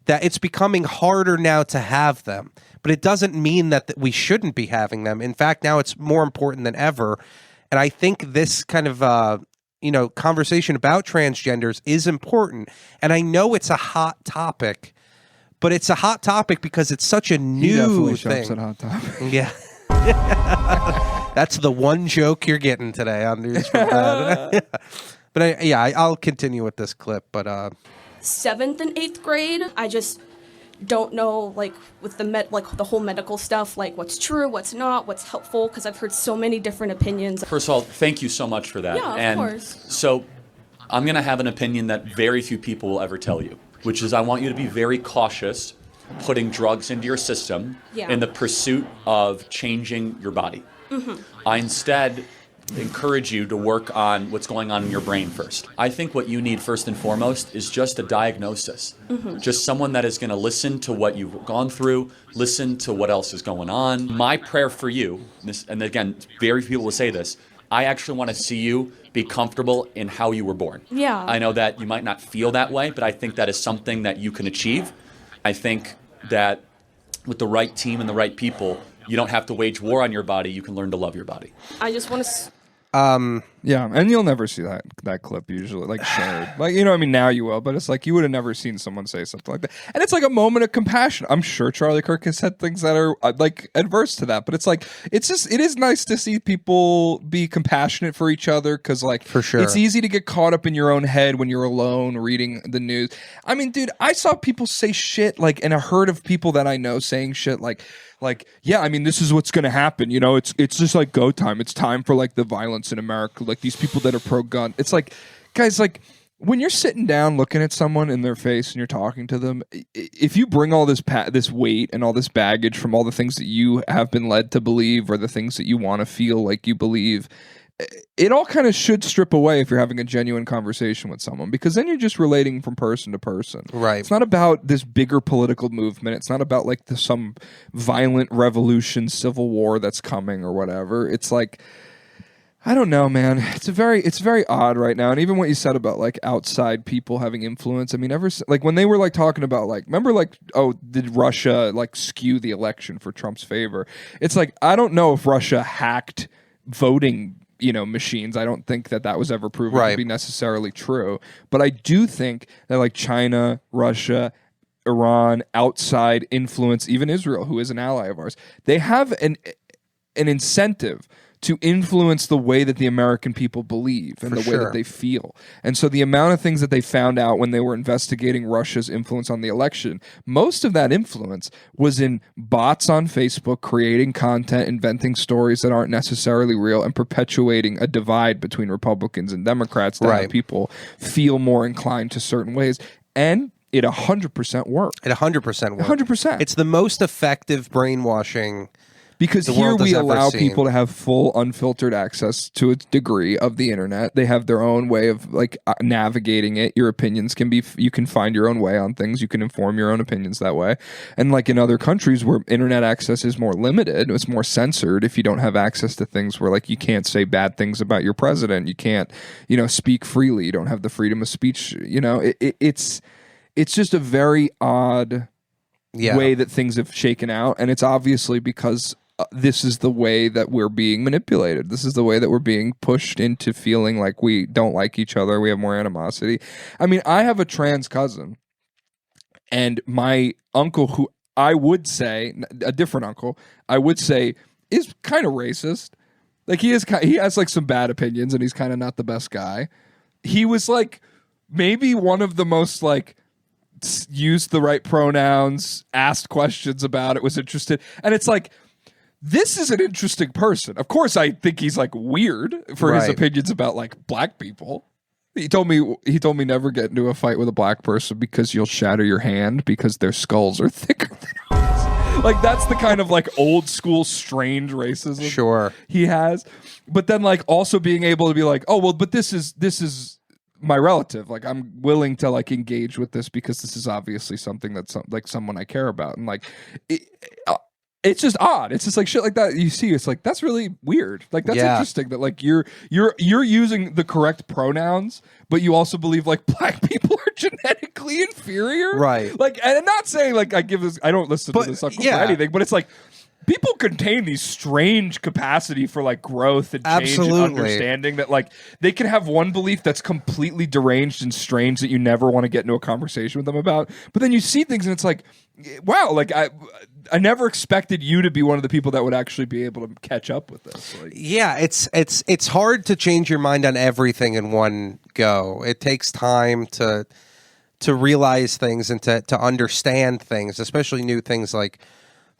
that it's becoming harder now to have them. But it doesn't mean that we shouldn't be having them. In fact, now it's more important than ever. And I think this kind of conversation about transgenders is important. And I know it's a hot topic, but it's a hot topic because it's such a new thing. Shops at Hot Topic. Yeah. That's the one joke you're getting today on News from Bad. But I'll continue with this clip. But 7th and 8th grade, I just don't know, like, with the whole medical stuff, like what's true, what's not, what's helpful, because I've heard so many different opinions. First of all, thank you so much for that. Yeah, of course. So I'm going to have an opinion that very few people will ever tell you, which is I want you to be very cautious putting drugs into your system in the pursuit of changing your body. Mm-hmm. I instead encourage you to work on what's going on in your brain first. I think what you need first and foremost is just a diagnosis. Mm-hmm. Just someone that is going to listen to what you've gone through, listen to what else is going on. My prayer for you, and again, very few people will say this, I actually want to see you be comfortable in how you were born. Yeah. I know that you might not feel that way, but I think that is something that you can achieve. I think that with the right team and the right people, you don't have to wage war on your body. You can learn to love your body. I just want to... Yeah, and you'll never see that clip usually, like, shared. Like, I mean, now you will, but it's like you would have never seen someone say something like that. And it's like a moment of compassion. I'm sure Charlie Kirk has said things that are like adverse to that, but it's like it is nice to see people be compassionate for each other, because, like, for sure, it's easy to get caught up in your own head when you're alone reading the news. I mean, dude, I saw people say shit, like, and a herd of people that I know saying shit like, yeah, I mean, this is what's going to happen. It's just like go time. It's time for, like, the violence in America. Like, these people that are pro-gun. It's like, guys, like, when you're sitting down looking at someone in their face and you're talking to them, if you bring all this this weight and all this baggage from all the things that you have been led to believe or the things that you want to feel like you believe, it all kind of should strip away if you're having a genuine conversation with someone, because then you're just relating from person to person. Right. It's not about this bigger political movement. It's not about, like, some violent revolution, civil war that's coming or whatever. It's like, I don't know, man. It's very odd right now. And even what you said about, like, outside people having influence. I mean, like, when they were, like, talking about, like, remember, like, oh, did Russia, like, skew the election for Trump's favor? It's like, I don't know if Russia hacked voting machines. I don't think that was ever proven to be necessarily true. But I do think that, like, China, Russia, Iran, outside influence, even Israel, who is an ally of ours, they have an incentive to influence the way that the American people believe and the way that they feel. And so the amount of things that they found out when they were investigating Russia's influence on the election, most of that influence was in bots on Facebook creating content, inventing stories that aren't necessarily real, and perpetuating a divide between Republicans and Democrats that have people feel more inclined to certain ways. And it 100% worked. It 100% worked. 100%. It's the most effective brainwashing. Because here we allow people to have full unfiltered access to a degree of the internet. They have their own way of, like, navigating it. Your opinions you can find your own way on things. You can inform your own opinions that way. And, like, in other countries where internet access is more limited, it's more censored. If you don't have access to things where, like, you can't say bad things about your president, you can't, speak freely. You don't have the freedom of speech. It's just a very odd way that things have shaken out. And it's obviously because this is the way that we're being manipulated. This is the way that we're being pushed into feeling like we don't like each other. We have more animosity. I mean, I have a trans cousin, and my uncle, who I would say, a different uncle, I would say is kind of racist. Like, he has, like, some bad opinions, and he's kind of not the best guy. He was, like, maybe one of the most, like, used the right pronouns, asked questions about it, was interested. And it's like, this is an interesting person. Of course, I think he's, like, weird for his opinions about, like, black people. He told me never get into a fight with a black person because you'll shatter your hand because their skulls are thicker than ours. Like that's the kind of like old school strange racism he has. But then like also being able to be like, oh well, but this is my relative. Like I'm willing to like engage with this because this is obviously something that's like someone I care about. And like it's just odd. It's just like shit like that. You see, it's like that's really weird. Like that's interesting that like you're using the correct pronouns, but you also believe like black people are genetically inferior, right? Like, and I'm not saying like I don't listen to this for anything, but it's like people contain these strange capacity for like growth and change and understanding that like they can have one belief that's completely deranged and strange that you never want to get into a conversation with them about, but then you see things and it's like, wow, like I never expected you to be one of the people that would actually be able to catch up with this. Like, yeah, it's hard to change your mind on everything in one go. It takes time to realize things and to understand things, especially new things like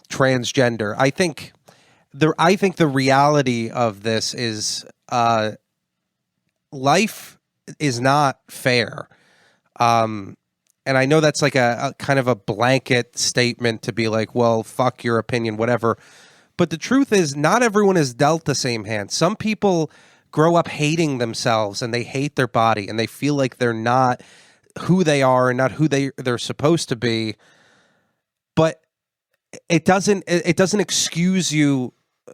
transgender. I think the reality of this is life is not fair. And I know that's like a kind of a blanket statement to be like, well, fuck your opinion, whatever. But the truth is not everyone is dealt the same hand. Some people grow up hating themselves and they hate their body and they feel like they're not who they are and not who they're supposed to be. But it doesn't excuse you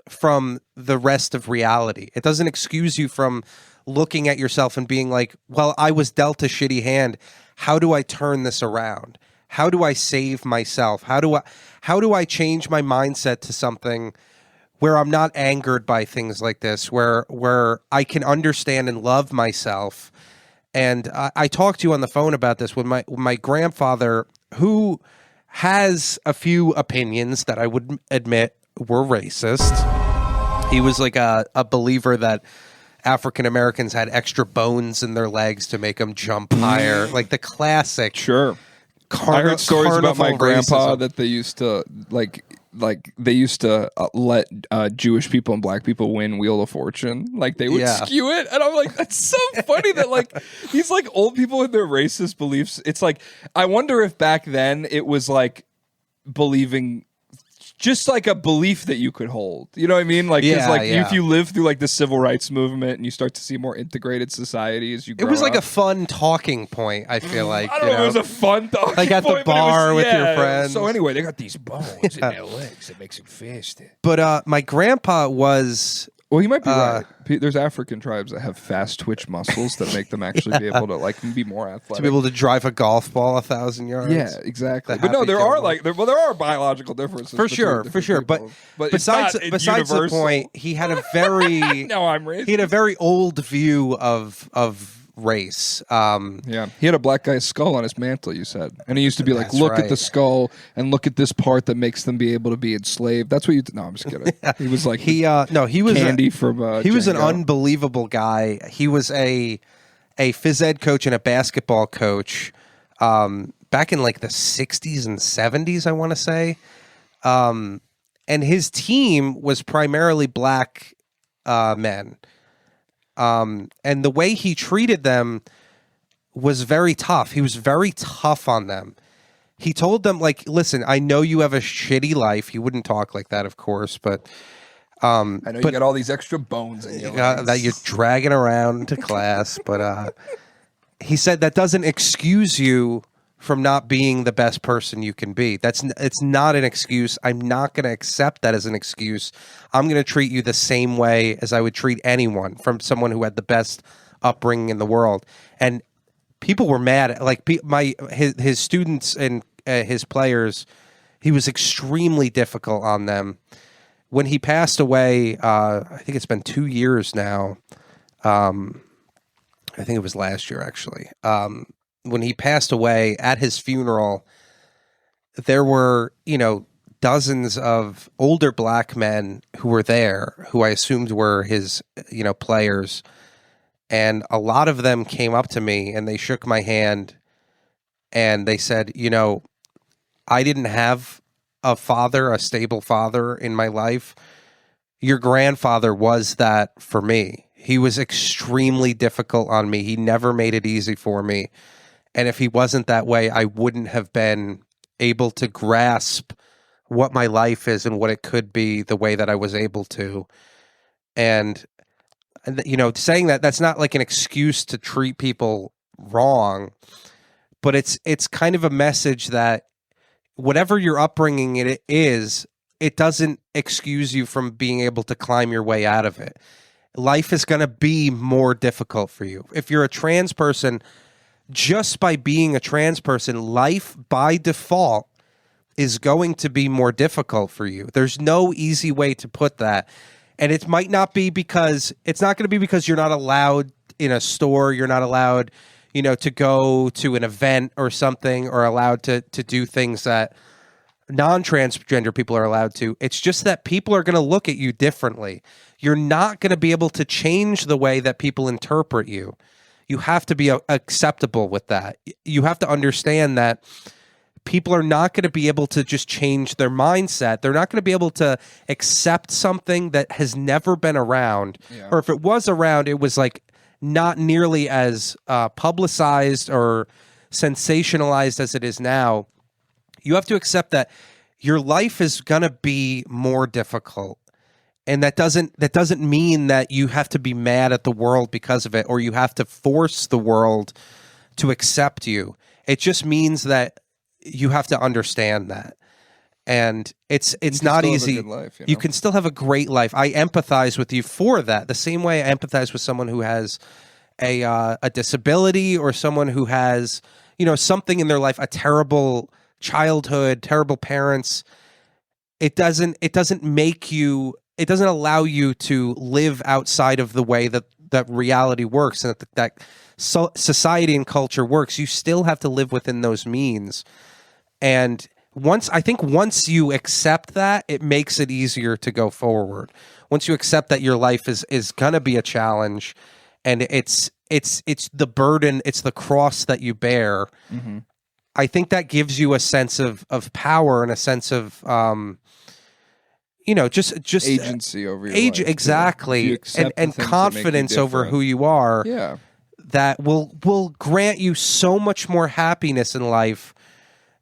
from the rest of reality. It doesn't excuse you from looking at yourself and being like, well, I was dealt a shitty hand. How do I turn this around? How do I save myself? How do I change my mindset to something where I'm not angered by things like this, where I can understand and love myself? And I talked to you on the phone about this with my grandfather, who has a few opinions that I would admit were racist. He was like a believer that African Americans had extra bones in their legs to make them jump higher, like the classic. Sure, I heard stories about my grandpa that they used to let Jewish people and black people win Wheel of Fortune. Like they would skew it, and I'm like, that's so funny that like these like old people with their racist beliefs. It's like I wonder if back then it was like believing. Just like a belief that you could hold, you know what I mean? Like, if you live through like the civil rights movement and you start to see more integrated society as you grow up. It was like a fun talking point, I feel like. I don't know, it was a fun talking point. Like at the bar with your friends. So anyway, they got these bones in their legs that makes them faster. But my grandpa was... Well, you might be right. There's African tribes that have fast twitch muscles that make them actually be able to like be more athletic. To be able to drive a golf ball 1,000 yards. Yeah, exactly. But no, there are biological differences for sure. But besides the point, he had a very no, I'm racist. He had a very old view of race. Yeah, he had a black guy's skull on his mantle, you said, and he used to be like, look at the skull and look at this part that makes them be able to be enslaved. That's what you. No, I'm just kidding. He was like he was Candy from. He was an unbelievable guy. He was a phys ed coach and a basketball coach back in like the 60s and 70s, I want to say. And his team was primarily black men. And the way he treated them was very tough. He was very tough on them. He told them, like, listen, I know you have a shitty life. He wouldn't talk like that, of course, but I know you got all these extra bones in your legs that you're dragging around to class. But he said that doesn't excuse you from not being the best person you can be. It's not an excuse. I'm not going to accept that as an excuse. I'm going to treat you the same way as I would treat anyone, from someone who had the best upbringing in the world. And people were mad. Like his students and his players, he was extremely difficult on them. When he passed away, I think it's been 2 years now. I think it was last year, actually. When he passed away, at his funeral, there were, dozens of older black men who were there, who I assumed were his, players. And a lot of them came up to me and they shook my hand and they said, I didn't have a stable father in my life. Your grandfather was that for me. He was extremely difficult on me. He never made it easy for me. And if he wasn't that way, I wouldn't have been able to grasp what my life is and what it could be the way that I was able to. And you know, saying that, that's not like an excuse to treat people wrong, but it's kind of a message that whatever your upbringing it is, it doesn't excuse you from being able to climb your way out of it. Life is going to be more difficult for you. If you're a trans person, just by being a trans person, life by default is going to be more difficult for you. There's no easy way to put that. And it might not be because it's not going to be because you're not allowed in a store, you're not allowed, you know, to go to an event or something, or allowed to do things that non-transgender people are allowed to. It's just that people are going to look at you differently. You're not going to be able to change the way that people interpret you. You have to be acceptable with that. You have to understand that people are not going to be able to just change their mindset. They're not going to be able to accept something that has never been around. Yeah. Or if it was around, it was like not nearly as publicized or sensationalized as it is now. You have to accept that your life is going to be more difficult. And that doesn't mean that you have to be mad at the world because of it, or you have to force the world to accept you. It just means that you have to understand that. And it's not easy. Life, you can still have a great life. I empathize with you for that. The same way I empathize with someone who has a disability, or someone who has, you know, something in their life, a terrible childhood, terrible parents. It doesn't allow you to live outside of the way that reality works, and that society and culture works. You still have to live within those means. And once you accept that, it makes it easier to go forward. Once you accept that your life is gonna be a challenge, and it's the burden, it's the cross that you bear. Mm-hmm. I think that gives you a sense of power and a sense of just agency over your life. Exactly, and confidence over who you are. Yeah, that will grant you so much more happiness in life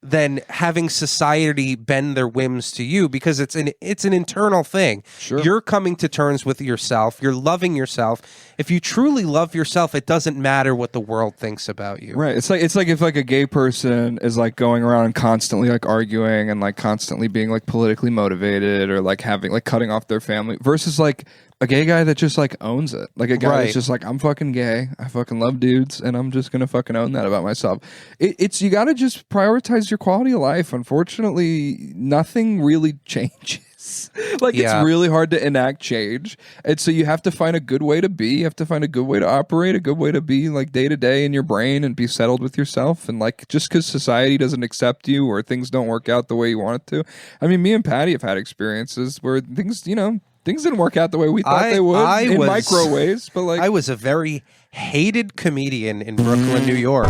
than having society bend their whims to you, because it's an internal thing. Sure. You're coming to terms with yourself. You're loving yourself. If you truly love yourself, it doesn't matter what the world thinks about you. Right. It's like if like a gay person is like going around and constantly like arguing and like constantly being like politically motivated, or like having like cutting off their family, versus like a gay guy that just like owns it. Like a guy that's just like, I'm fucking gay, I fucking love dudes, and I'm just gonna fucking own that about myself. It's you gotta just prioritize your quality of life. Unfortunately, nothing really changes. Like it's really hard to enact change. And so you have to find a good way to be, you have to find a good way to operate, a good way to be like day to day in your brain, and be settled with yourself. And like, just because society doesn't accept you, or things don't work out the way you want it to. I mean, me and Paddy have had experiences where things, you know, things didn't work out the way we thought they would in micro ways, but like, I was a very hated comedian in Brooklyn, New York.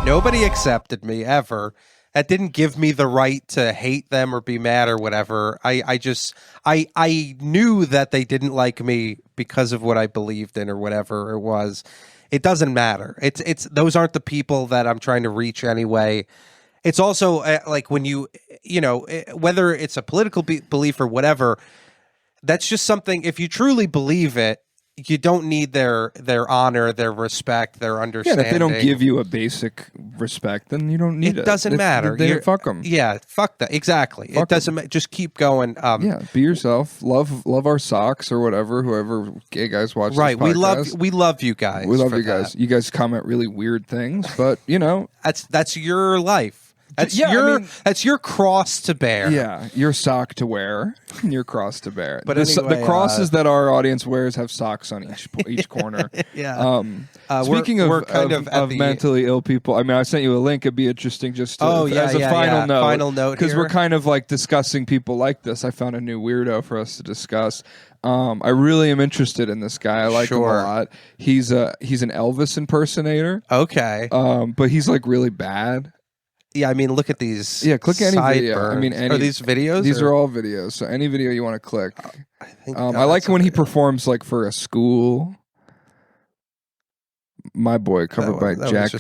Nobody accepted me ever. That didn't give me the right to hate them or be mad or whatever. I knew that they didn't like me because of what I believed in or whatever it was. It doesn't matter. It's those aren't the people that I'm trying to reach anyway. It's also like when you know, whether it's a political belief or whatever, that's just something, if you truly believe it, you don't need their honor, their respect, their understanding. Yeah, if they don't give you a basic respect, then you don't need it. It doesn't matter. Fuck them. Yeah, fuck that. Exactly. It doesn't just keep going. Yeah, be yourself. Love our socks or whatever. Whoever gay guys watch. Right. This podcast. We love you guys. We love you guys. That. You guys comment really weird things, but you know, that's your life. That's your cross to bear. Yeah, your sock to wear, your cross to bear. But anyway, the crosses that our audience wears have socks on each corner. Yeah. Speaking of mentally ill people, I mean, I sent you a link. It'd be interesting just to, as a final note, because we're kind of like discussing people like this. I found a new weirdo for us to discuss. I really am interested in this guy. I like him a lot. He's an Elvis impersonator. Okay. But he's like really bad. Yeah, I mean, look at these. Yeah, click any video. I mean, are these videos? These are all videos. So any video you want to click. I like when he performs like for a school. My Boy, covered by Jack.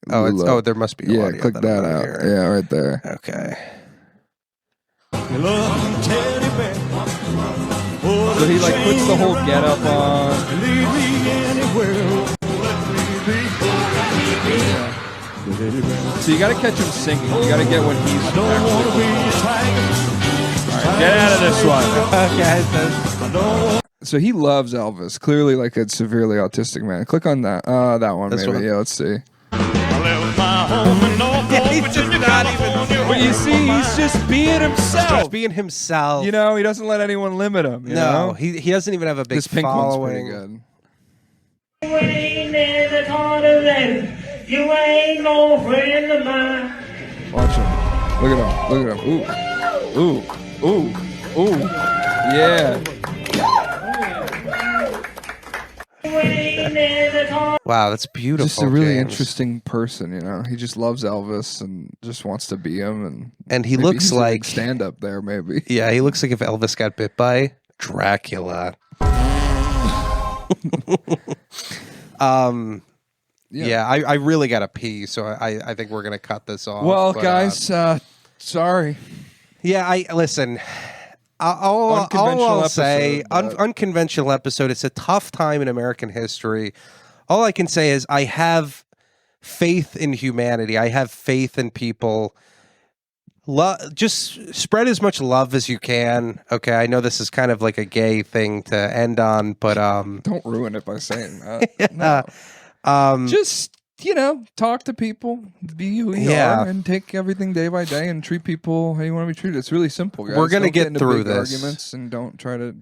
There must be audio. Click that out. Here. Yeah, right there. Okay. So he like puts the whole getup on. So you got to catch him singing. You got to get when he's actually. All right, get out of this one. Okay. So he loves Elvis. Clearly, like a severely autistic man. Click on that. That one, maybe. Yeah, let's see. But you see, he's just being himself. Just being himself. You know, he doesn't let anyone limit him. You know? He doesn't even have a big this pink following. One's pretty good. You ain't never thought of that. You ain't no friend of mine. Watch him. Look at him. Ooh. Ooh. Yeah. Wow, that's beautiful. Just a really James. interesting person, you know. He just loves Elvis and just wants to be him, and he looks like stand up there, maybe. Yeah, he looks like if Elvis got bit by Dracula. Yeah, I really gotta pee, so I think we're gonna cut this off. Well, guys, sorry. Yeah, listen. I'll say unconventional episode. It's a tough time in American history. All I can say is I have faith in humanity. I have faith in people. Just spread as much love as you can. Okay, I know this is kind of like a gay thing to end on, but don't ruin it by saying that. No. Just talk to people, be who you are, and take everything day by day and treat people how you want to be treated. It's really simple, guys. We're gonna get through this. Arguments, and don't try to,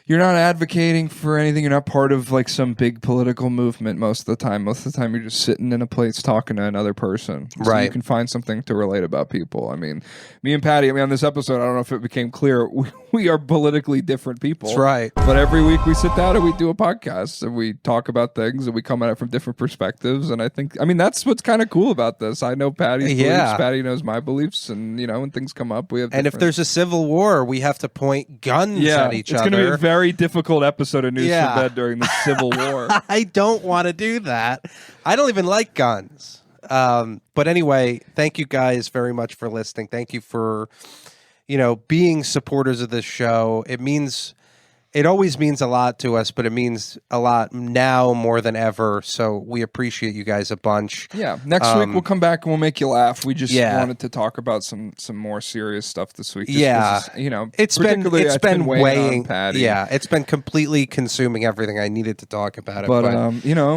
You're not advocating for anything. You're not part of like some big political movement most of the time. Most of the time, you're just sitting in a place talking to another person. So right. You can find something to relate about people. I mean, me and Paddy, on this episode, I don't know if it became clear, we are politically different people. That's right. But every week we sit down and we do a podcast and we talk about things and we come at it from different perspectives. And that's what's kind of cool about this. I know Paddy's beliefs. Paddy knows my beliefs. And, when things come up, we have And if there's a civil war, we have to point guns at each other. It's going to be a very difficult episode of News from Bed during the Civil War. I don't want to do that. I don't even like guns. But anyway, thank you guys very much for listening. Thank you for, being supporters of this show. It always means a lot to us, but it means a lot now more than ever. So we appreciate you guys a bunch. Yeah. Next week we'll come back and we'll make you laugh. We just wanted to talk about some more serious stuff this week. It's been weighing. Paddy. Yeah, it's been completely consuming everything. I needed to talk about it. But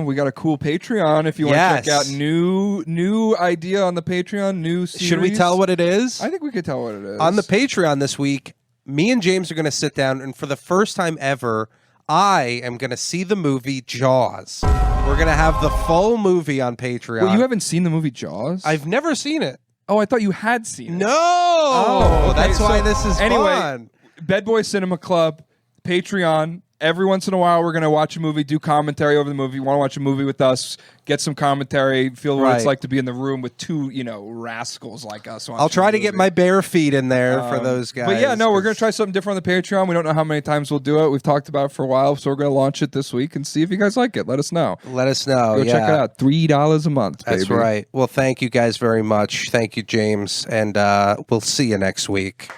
we got a cool Patreon. If you want to check out new idea on the Patreon, new series. Should we tell what it is? I think we could tell what it is. On the Patreon this week, me and James are going to sit down, and for the first time ever, I am going to see the movie Jaws. We're going to have the full movie on Patreon. Well, you haven't seen the movie Jaws? I've never seen it. Oh, I thought you had seen it. No! Oh, okay. That's why this is Anyway, fun. Bed Boy Cinema Club, Patreon. Every once in a while, we're going to watch a movie, do commentary over the movie. You want to watch a movie with us, get some commentary, feel what it's like to be in the room with two, rascals like us. I'll try to get my bare feet in there for those guys. But we're going to try something different on the Patreon. We don't know how many times we'll do it. We've talked about it for a while, so we're going to launch it this week and see if you guys like it. Let us know. Go check it out. $3 a month, baby. That's right. Well, thank you guys very much. Thank you, James. And we'll see you next week.